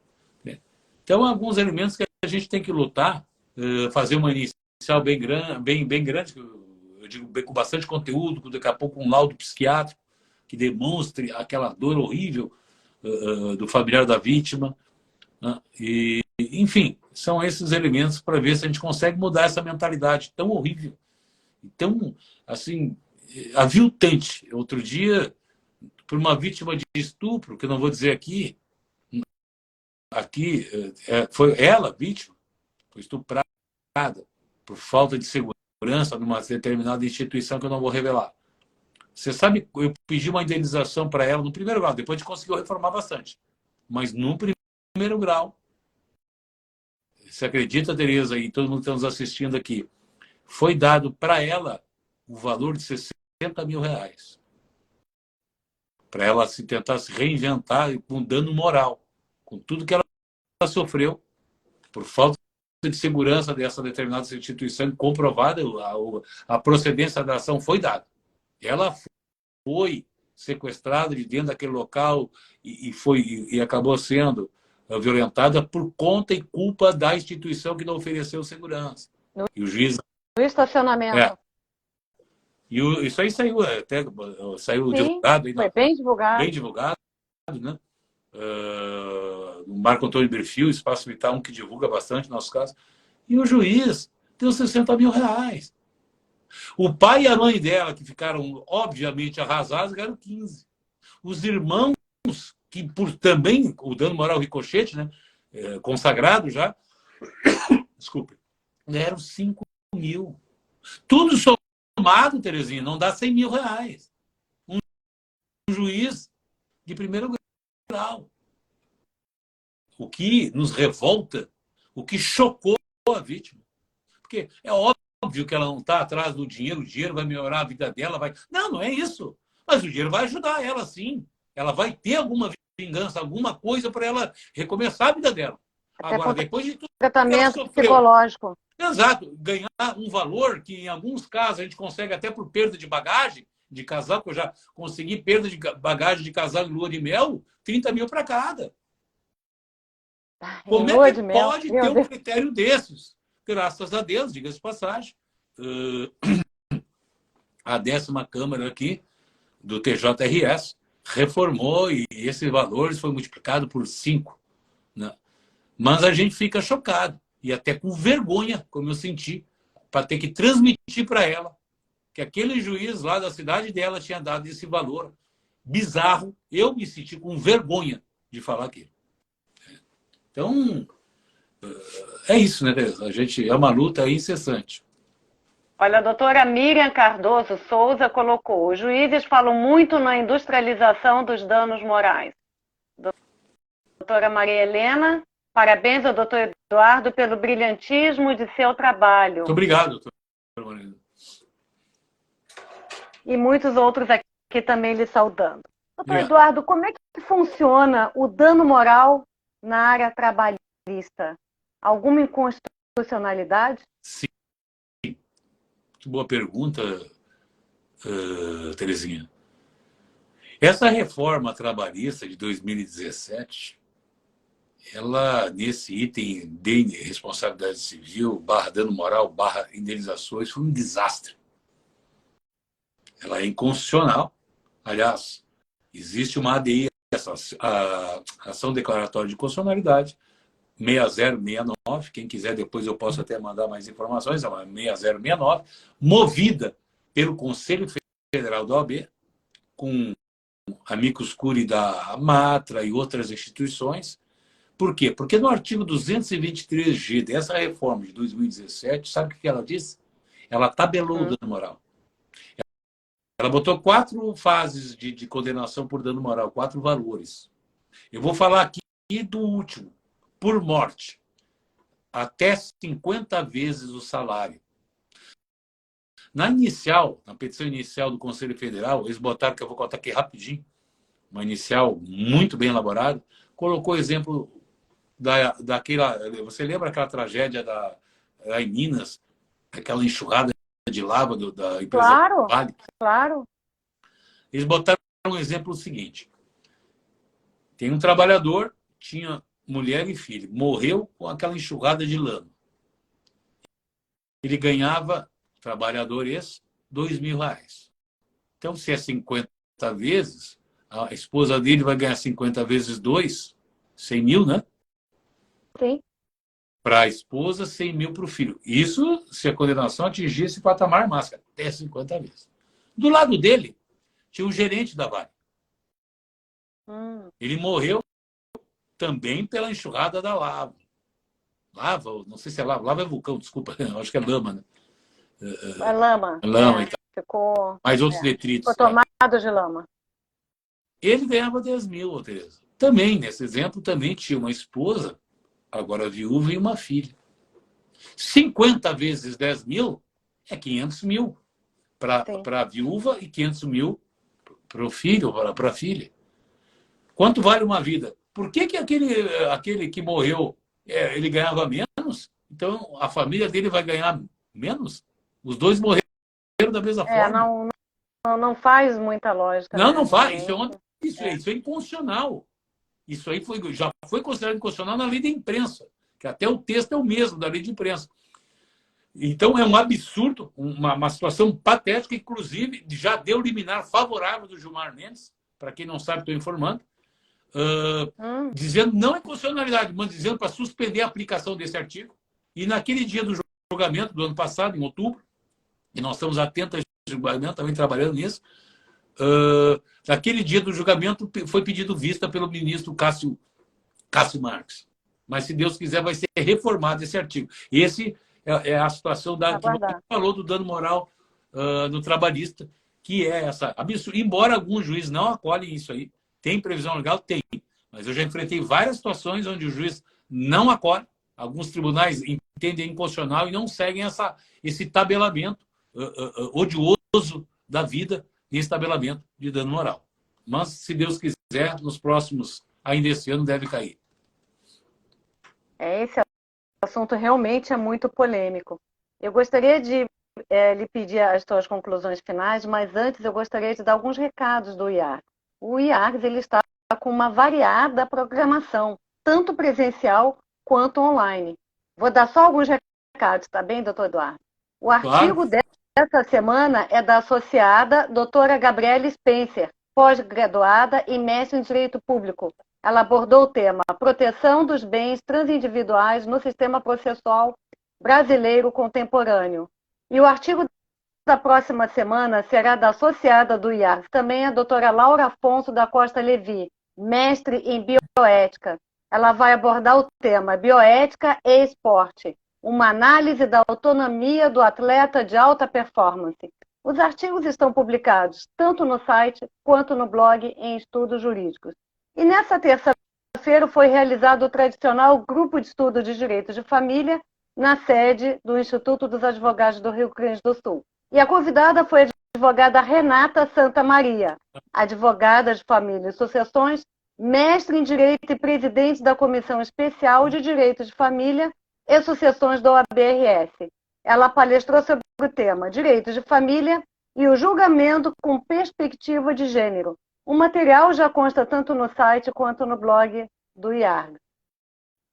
Né? Então, alguns elementos que a gente tem que lutar, fazer uma inicial bem grande, eu digo com bastante conteúdo, daqui a pouco um laudo psiquiátrico, que demonstre aquela dor horrível do familiar da vítima. Né? E, enfim, são esses elementos para ver se a gente consegue mudar essa mentalidade tão horrível, tão, assim, aviltante. Outro dia, por uma vítima de estupro, que eu não vou dizer aqui, foi ela, vítima, foi estuprada por falta de segurança numa determinada instituição que eu não vou revelar. Você sabe, eu pedi uma indenização para ela no primeiro grau, depois a gente conseguiu reformar bastante. Mas no primeiro grau, você acredita, Tereza, e todo mundo que está nos assistindo aqui, foi dado para ela o valor de R$60.000. Para ela tentar se reinventar com dano moral, com tudo que ela sofreu por falta de segurança dessa determinada instituição comprovada, a procedência da ação foi dada. Ela foi sequestrada de dentro daquele local e acabou sendo violentada por conta e culpa da instituição que não ofereceu segurança. E o juiz... No estacionamento. Isso aí saiu divulgado. Aí, foi bem divulgado. Bem divulgado, né? O Marco Antônio Berfil, Espaço Vital, um que divulga bastante nossos casos. E o juiz deu R$60.000. O pai e a mãe dela, que ficaram obviamente arrasados, ganharam 15. Os irmãos, que por também o dano moral ricochete, né? Consagrado já, desculpe, ganharam 5.000. Tudo somado, Terezinha, não dá R$100.000. Um juiz de primeiro grau. O que nos revolta, o que chocou a vítima. Porque é óbvio que ela não está atrás do dinheiro, o dinheiro vai melhorar a vida dela. Não é isso. Mas o dinheiro vai ajudar ela, sim. Ela vai ter alguma vingança, alguma coisa para ela recomeçar a vida dela. Agora, depois de tudo, tratamento psicológico. Exato. Ganhar um valor que, em alguns casos, a gente consegue até por perda de bagagem de casal, que eu já consegui perda de bagagem de casal em lua de mel, 30.000 para cada. Como é que pode ter um critério desses? Graças a Deus, diga-se de passagem, a 10ª Câmara aqui do TJRS reformou e esses valores foi multiplicado por 5. Né? Mas a gente fica chocado e até com vergonha, como eu senti, para ter que transmitir para ela que aquele juiz lá da cidade dela tinha dado esse valor bizarro. Eu me senti com vergonha de falar aquilo. Então, é isso, né, Tereza? A gente é uma luta incessante. Olha, a doutora Miriam Cardoso Souza colocou: os juízes falam muito na industrialização dos danos morais. Doutora Maria Helena, parabéns ao doutor Eduardo pelo brilhantismo de seu trabalho. Muito obrigado, doutora Marina. E muitos outros aqui também lhe saudando. Doutor Obrigado. Eduardo, como é que funciona o dano moral na área trabalhista? Alguma inconstitucionalidade? Sim, que boa pergunta, Terezinha. Essa reforma trabalhista de 2017, ela, nesse item de responsabilidade civil, barra dano moral, barra indenizações, foi um desastre. Ela é inconstitucional. Aliás, existe uma ADI, a Ação Declaratória de Constitucionalidade, 6069, quem quiser depois eu posso até mandar mais informações, é uma 6069, movida pelo Conselho Federal da OAB, com amicus curiae da Matra e outras instituições. Por quê? Porque no artigo 223G dessa reforma de 2017, sabe o que ela disse? Ela tabelou o dano moral. Ela botou 4 fases de condenação por dano moral, 4 valores. Eu vou falar aqui do último, por morte, até 50 vezes o salário. Na inicial, na petição inicial do Conselho Federal, eles botaram, que eu vou contar aqui rapidinho, uma inicial muito bem elaborada, colocou o exemplo daquela... Você lembra aquela tragédia lá em Minas, aquela enxurrada de lava da empresa Claro, Vale? claro. Eles botaram um exemplo seguinte. Tem um trabalhador, tinha mulher e filho, morreu com aquela enxurrada de lama. Ele ganhava, trabalhador esse, R$ 2.000. Então, se é 50 vezes, a esposa dele vai ganhar 50 vezes 2, 100 mil, né? Sim. Para a esposa, 100 mil para o filho. Isso se a condenação atingir esse patamar máximo, até 50 vezes. Do lado dele, tinha o gerente da Vale. Ele morreu também pela enxurrada da lava. Lava, não sei se é lava. Lava é vulcão, desculpa. Acho que é lama, né? É lama. Lama e tal. Ficou... Mais outros detritos. Ficou tomado de lama. Ele ganhava 10 mil, Tereza. Também, nesse exemplo, também tinha uma esposa, agora viúva, e uma filha. 50 vezes 10 mil é 500 mil para a viúva e 500 mil para o filho, para a filha. Quanto vale uma vida? Por que aquele que morreu, ele ganhava menos? Então, a família dele vai ganhar menos? Os dois morreram da mesma forma. Não faz muita lógica. Não, né? não faz. Isso é inconstitucional. Isso aí já foi considerado inconstitucional na lei da imprensa, que até o texto é o mesmo da lei de imprensa. Então, é um absurdo, uma situação patética, inclusive já deu liminar favorável do Gilmar Mendes, para quem não sabe, estou informando, dizendo não inconstitucionalidade, mas dizendo para suspender a aplicação desse artigo. E naquele dia do julgamento do ano passado, em outubro, e nós estamos atentos ao julgamento, também trabalhando nisso, naquele dia do julgamento foi pedido vista pelo ministro Cássio Marques. Mas, se Deus quiser, vai ser reformado esse artigo. Esse é a situação que você falou do dano moral no trabalhista, que é essa absurda. Embora alguns juízes não acolhem isso aí, tem previsão legal? Tem. Mas eu já enfrentei várias situações onde o juiz não acolhe, alguns tribunais entendem inconstitucional e não seguem esse tabelamento odioso da vida nesse tabelamento de dano moral. Mas, se Deus quiser, nos próximos, ainda esse ano, deve cair. Esse assunto realmente é muito polêmico. Eu gostaria de lhe pedir as suas conclusões finais, mas antes eu gostaria de dar alguns recados do IARC. O IARC ele está com uma variada programação, tanto presencial quanto online. Vou dar só alguns recados, tá bem, doutor Eduardo? O artigo dessa semana é da associada doutora Gabriele Spencer, pós-graduada e mestre em Direito Público. Ela abordou o tema proteção dos bens transindividuais no sistema processual brasileiro contemporâneo. E o artigo da próxima semana será da associada do IARC, também a doutora Laura Afonso da Costa Levi, mestre em bioética. ela vai abordar o tema bioética e esporte, uma análise da autonomia do atleta de alta performance. Os artigos estão publicados tanto no site quanto no blog em Estudos Jurídicos. E nessa terça-feira foi realizado o tradicional grupo de estudo de direito de família na sede do Instituto dos Advogados do Rio Grande do Sul. E a convidada foi a advogada Renata Santa Maria, advogada de família e sucessões, mestre em Direito e presidente da Comissão Especial de Direito de Família e Sucessões da OAB-RS. Ela palestrou sobre o tema Direito de Família e o julgamento com perspectiva de gênero. O material já consta tanto no site quanto no blog do IARG.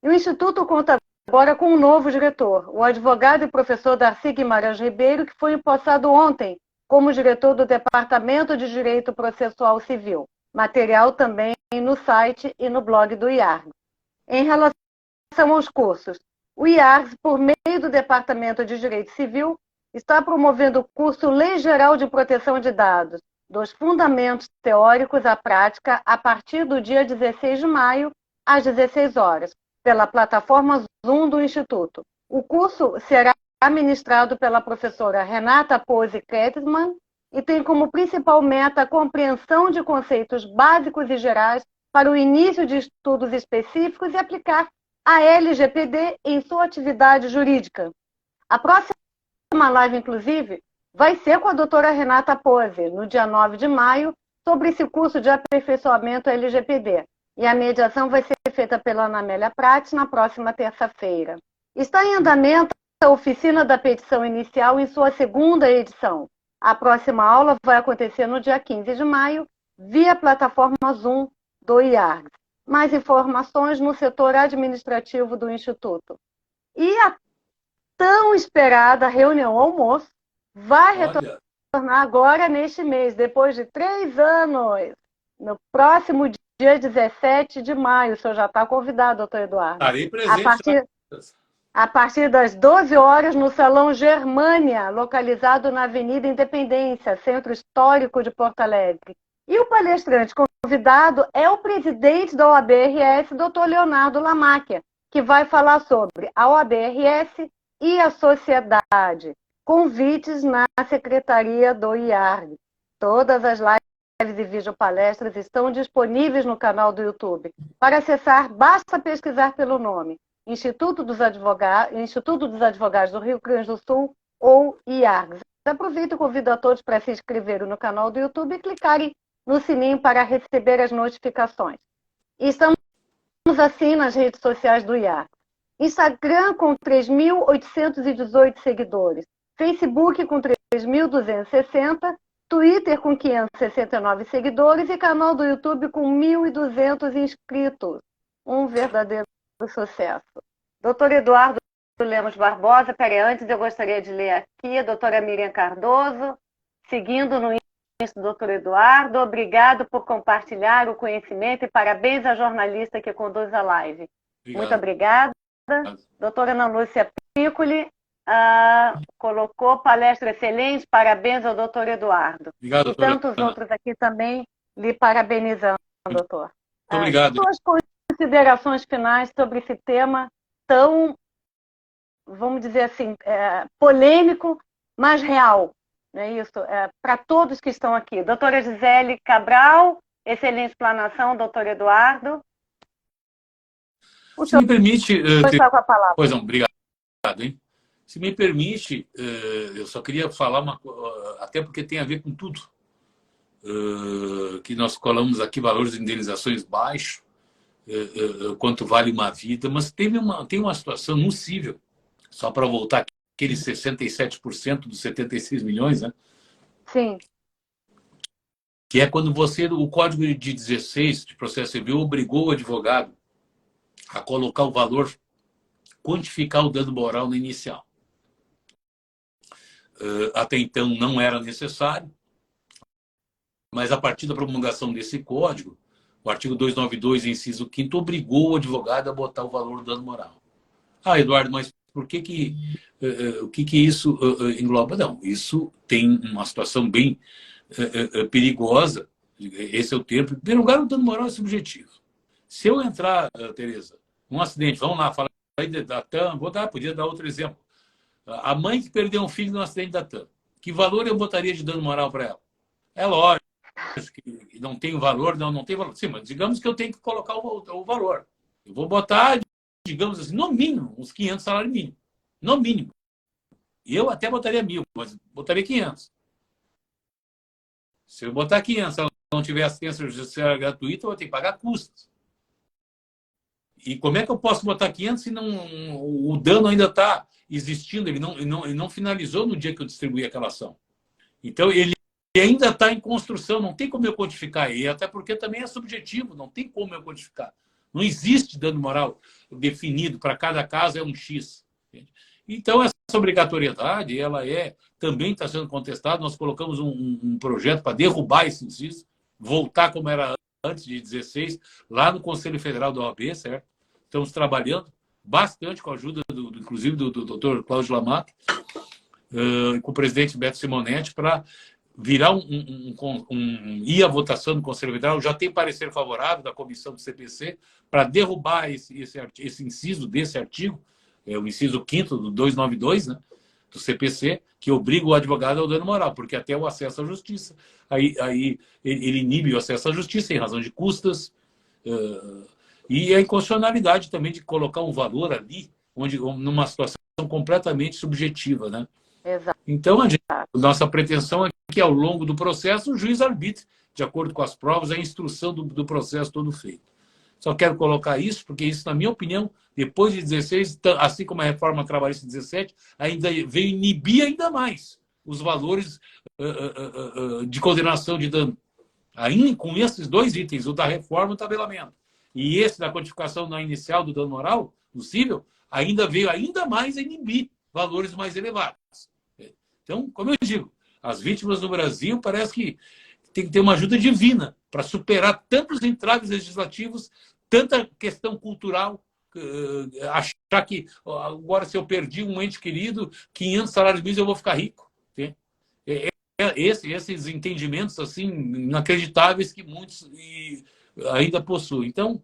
E o Instituto conta agora com um novo diretor, o advogado e professor Darcy Guimarães Ribeiro, que foi empossado ontem como diretor do Departamento de Direito Processual Civil. Material também no site e no blog do IARG. Em relação aos cursos, o IARG, por meio do Departamento de Direito Civil, está promovendo o curso Lei Geral de Proteção de Dados, dos Fundamentos Teóricos à Prática, a partir do dia 16 de maio, às 16 horas, pela plataforma Zoom do Instituto. O curso será ministrado pela professora Renata Pose Kretzmann e tem como principal meta a compreensão de conceitos básicos e gerais para o início de estudos específicos e aplicar a LGPD em sua atividade jurídica. A próxima live, inclusive, vai ser com a doutora Renata Pose, no dia 9 de maio, sobre esse curso de aperfeiçoamento LGPD. E a mediação vai ser feita pela Ana Amélia Prates na próxima terça-feira. Está em andamento a oficina da petição inicial em sua segunda edição. A próxima aula vai acontecer no dia 15 de maio, via plataforma Zoom do IARG. Mais informações no setor administrativo do Instituto. E a tão esperada reunião almoço vai retornar agora neste mês, depois de 3 anos, no próximo dia 17 de maio. O senhor já está convidado, doutor Eduardo. Estarei presente. A partir das 12 horas, no Salão Germânia, localizado na Avenida Independência, Centro Histórico de Porto Alegre. E o palestrante convidado é o presidente da OAB-RS, doutor Leonardo Lamacchia, que vai falar sobre a OAB-RS e a sociedade. Convites na secretaria do IARG. Todas as lives e videopalestras estão disponíveis no canal do YouTube. Para acessar, basta pesquisar pelo nome Instituto dos Advogados do Rio Grande do Sul ou IARG. Aproveito e convido a todos para se inscreverem no canal do YouTube e clicarem no sininho para receber as notificações. E estamos assim nas redes sociais do IARG. Instagram com 3.818 seguidores, Facebook com 3.260, Twitter com 569 seguidores e canal do YouTube com 1.200 inscritos. Um verdadeiro sucesso. Doutor Eduardo Lemos Barbosa, antes eu gostaria de ler aqui a doutora Miriam Cardoso, seguindo no do doutor Eduardo, obrigado por compartilhar o conhecimento e parabéns à jornalista que conduz a live. Obrigado. Muito obrigada. Doutora Ana Lúcia Piccoli colocou palestra excelente, parabéns ao doutor Eduardo. Obrigado, e tantos outros aqui também lhe parabenizando, doutor. Muito obrigado. Suas considerações finais sobre esse tema tão, vamos dizer assim, polêmico, mas real. Não é isso? Para todos que estão aqui. Doutora Gisele Cabral, excelente explanação, doutor Eduardo. Se me permite... Está com a palavra. Pois não, obrigado. Hein? Se me permite, eu só queria falar uma coisa, até porque tem a ver com tudo, que nós colamos aqui valores de indenizações baixos, quanto vale uma vida, mas tem uma situação nocível, só para voltar aqueles 67% dos 76 milhões, né? Sim. Que é quando o Código de 16 de processo civil obrigou o advogado a colocar o valor, quantificar o dano moral no inicial. Até então não era necessário, mas a partir da promulgação desse código, o artigo 292, inciso 5º, obrigou o advogado a botar o valor do dano moral. Eduardo, mas por que o que isso engloba? Não, isso tem uma situação bem perigosa. Esse é o termo. Em primeiro lugar, o dano moral é subjetivo. Se eu entrar, Tereza, num acidente, vamos lá, falar aí da TAM, podia dar outro exemplo. A mãe que perdeu um filho num acidente da TAM, que valor eu botaria de dano moral para ela? É lógico que não tem valor, não tem valor. Sim, mas digamos que eu tenho que colocar o valor. Eu vou botar, digamos assim, no mínimo, uns 500 salários mínimos. No mínimo. E eu até botaria 1.000, mas botaria 500. Se eu botar 500, se ela não tiver assistência judicial gratuita, eu vou ter que pagar custos. E como é que eu posso botar 500 se não, o dano ainda está existindo? Ele não finalizou no dia que eu distribuí aquela ação. Então, ele ainda está em construção, não tem como eu quantificar. E até porque também é subjetivo, não tem como eu quantificar. Não existe dano moral definido, para cada caso é um X. Então, essa obrigatoriedade, ela também está sendo contestada. Nós colocamos um projeto para derrubar esse inciso, voltar como era antes de 16, lá no Conselho Federal da OAB, certo? Estamos trabalhando bastante com a ajuda, inclusive, do Dr. Cláudio Lamato, com o presidente Beto Simonetti, para virar ir à votação do Conselho Federal. Já tem parecer favorável da comissão do CPC para derrubar esse inciso desse artigo, o inciso 5º do 292, né, do CPC, que obriga o advogado ao dano moral, porque até o acesso à justiça, aí ele inibe o acesso à justiça em razão de custas, e a inconstitucionalidade também de colocar um valor ali, numa situação completamente subjetiva, né? Exato. Então, nossa pretensão é que, ao longo do processo, o juiz arbitre, de acordo com as provas, a instrução do processo todo feito. Só quero colocar isso, porque isso, na minha opinião, depois de 16, assim como a reforma trabalhista de 17, ainda veio inibir ainda mais os valores de condenação de dano. Ainda com esses dois itens, o da reforma e o tabelamento, e esse da quantificação na inicial do dano moral possível, ainda veio ainda mais a inibir valores mais elevados. Então, como eu digo, as vítimas no Brasil parece que tem que ter uma ajuda divina para superar tantos entraves legislativos, tanta questão cultural, achar que agora, se eu perdi um ente querido, 500 salários mínimos eu vou ficar rico. Esses entendimentos assim inacreditáveis que muitos ainda possuem. Então,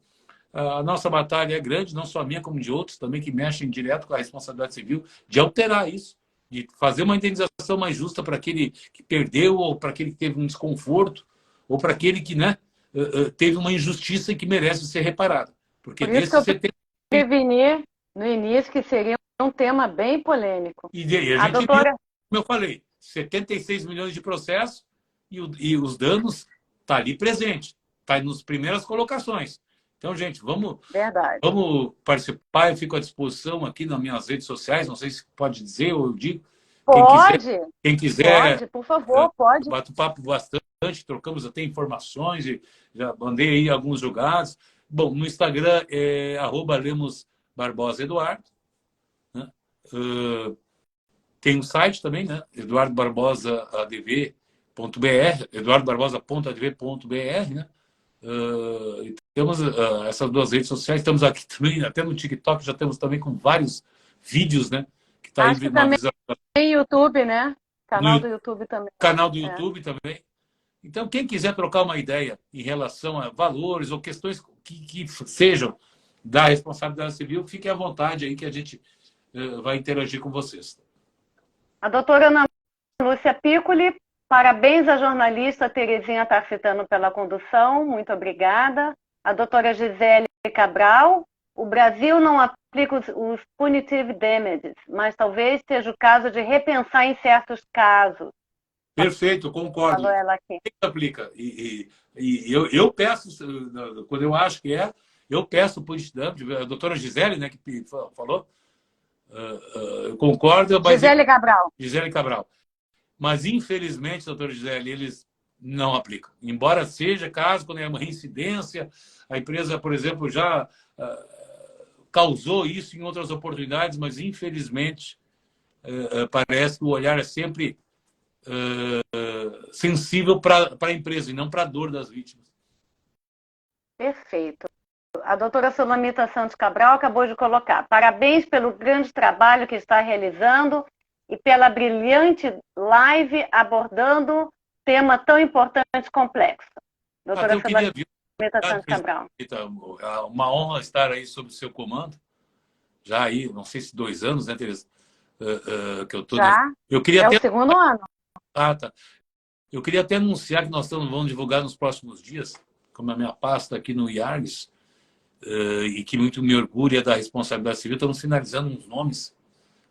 a nossa batalha é grande, não só a minha, como de outros também, que mexem direto com a responsabilidade civil, de alterar isso, de fazer uma indenização mais justa para aquele que perdeu, ou para aquele que teve um desconforto, ou para aquele que, né, teve uma injustiça e que merece ser reparado. Porque por isso que eu preveni no início que seria um tema bem polêmico. E a gente viu, como eu falei, 76 milhões de processos e os danos tá ali presente, tá nas primeiras colocações. Então, gente, vamos participar. Eu fico à disposição aqui nas minhas redes sociais. Não sei se pode dizer ou eu digo. Quem quiser, pode, por favor, pode. Bato papo bastante, trocamos até informações, e já mandei aí alguns julgados. Bom, no Instagram é @LemosBarbosaEduardo. Né? Tem um site também, né? eduardobarbosaadv.br, eduardobarbosa.adv.br, né? Temos essas duas redes sociais, estamos aqui também, até no TikTok já temos também com vários vídeos, né? Que tá aí também tem YouTube, né? Canal do YouTube também. Canal do YouTube também. Então, quem quiser trocar uma ideia em relação a valores ou questões que sejam da responsabilidade civil, fiquem à vontade aí que a gente vai interagir com vocês. A doutora Ana Lúcia Piccoli, parabéns à jornalista Terezinha Tarcitano pela condução, muito obrigada. A doutora Gisele Cabral, o Brasil não aplica os punitive damages, mas talvez seja o caso de repensar em certos casos. Perfeito, concordo. Falou ela aqui. Aplica. E eu peço, quando eu acho que eu peço o punitive damage, a doutora Gisele, né, que falou, eu concordo. Mas Gisele Cabral. Gisele Cabral. Mas, infelizmente, doutora Gisele, eles não aplicam. Embora seja caso, quando é uma reincidência, a empresa, por exemplo, já causou isso em outras oportunidades, mas, infelizmente, parece que o olhar é sempre sensível para a empresa e não para a dor das vítimas. Perfeito. A doutora Solamita Santos Cabral acabou de colocar: parabéns pelo grande trabalho que está realizando e pela brilhante live abordando tema tão importante e complexo. Eu queria, Sulamita Santos Cabral. É uma honra estar aí sob o seu comando. Já aí, não sei se 2 anos, né, Tereza? Que eu tô Já? Eu queria É o até... segundo ano. Ah, tá. Eu queria até anunciar que nós vamos divulgar nos próximos dias, como a minha pasta aqui no IARGS, e que muito me orgulha da responsabilidade civil, estamos finalizando uns nomes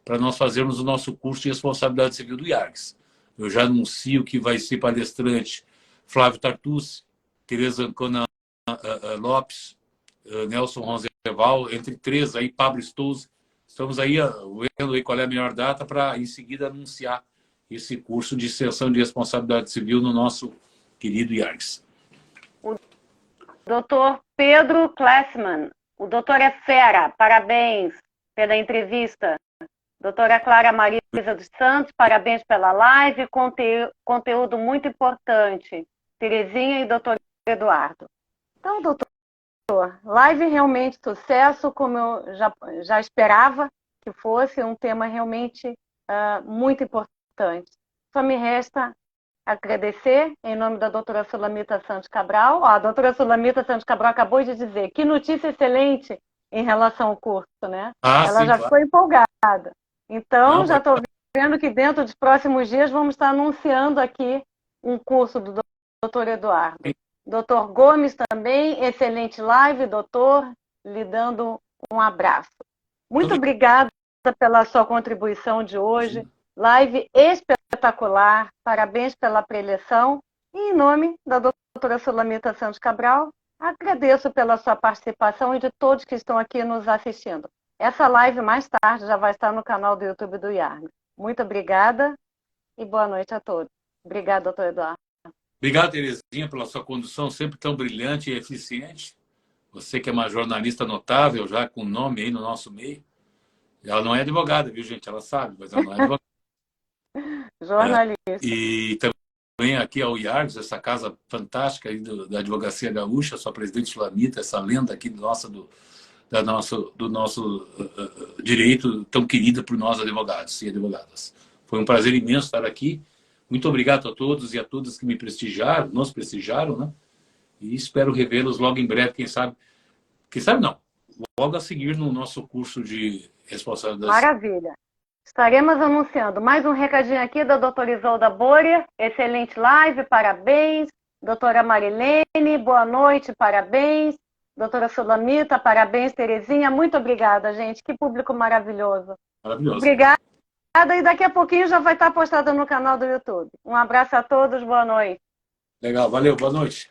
para nós fazermos o nosso curso de responsabilidade civil do IARGS. Eu já anuncio que vai ser palestrante Flávio Tartucci, Tereza Ancona Lopes, Nelson Ronzeval, entre 3 aí, Pablo Stouze. Estamos aí vendo aí qual é a melhor data para, em seguida, anunciar esse curso de extensão de responsabilidade civil no nosso querido IARGS. O doutor Pedro Klessman. O doutor é fera. Parabéns pela entrevista. Doutora Clara Marisa dos Santos, parabéns pela live. Conteúdo muito importante. Terezinha e doutor Eduardo. Então, doutor, live realmente sucesso, como eu já esperava que fosse, um tema realmente muito importante. Só me resta agradecer em nome da doutora Sulamita Santos Cabral. A doutora Sulamita Santos Cabral acabou de dizer que notícia excelente em relação ao curso, né? Ela Sim, já claro. ficou empolgada. Então, Não, já estou vendo que dentro dos próximos dias vamos estar anunciando aqui um curso do doutor Eduardo. Doutor Gomes também, excelente live, doutor, lhe dando um abraço. Muito obrigada pela sua contribuição de hoje. Live espetacular, parabéns pela preleção. E em nome da doutora Sulamita Santos Cabral, agradeço pela sua participação e de todos que estão aqui nos assistindo. Essa live mais tarde já vai estar no canal do YouTube do IARGS. Muito obrigada e boa noite a todos. Obrigada, doutor Eduardo. Obrigado, Terezinha, pela sua condução sempre tão brilhante e eficiente. Você que é uma jornalista notável, já com nome aí no nosso meio. Ela não é advogada, viu, gente? Ela sabe, mas ela não é advogada. Jornalista. E também aqui ao IARGS, essa casa fantástica aí da Advocacia Gaúcha, sua presidente Sulamita, essa lenda aqui do nosso direito tão querida por nós advogados e advogadas. Foi um prazer imenso estar aqui. Muito obrigado a todos e a todas que me prestigiaram, nos prestigiaram, né? E espero revê-los logo em breve, quem sabe não, logo a seguir no nosso curso de responsabilidade. Maravilha. Estaremos anunciando. Mais um recadinho aqui da doutora Isolda Boria. Excelente live, parabéns. Doutora Marilene, boa noite, parabéns. Doutora Sulamita, parabéns. Terezinha, muito obrigada, gente. Que público maravilhoso. Maravilhoso. Obrigada. E daqui a pouquinho já vai estar postado no canal do YouTube. Um abraço a todos, boa noite. Legal, valeu, boa noite.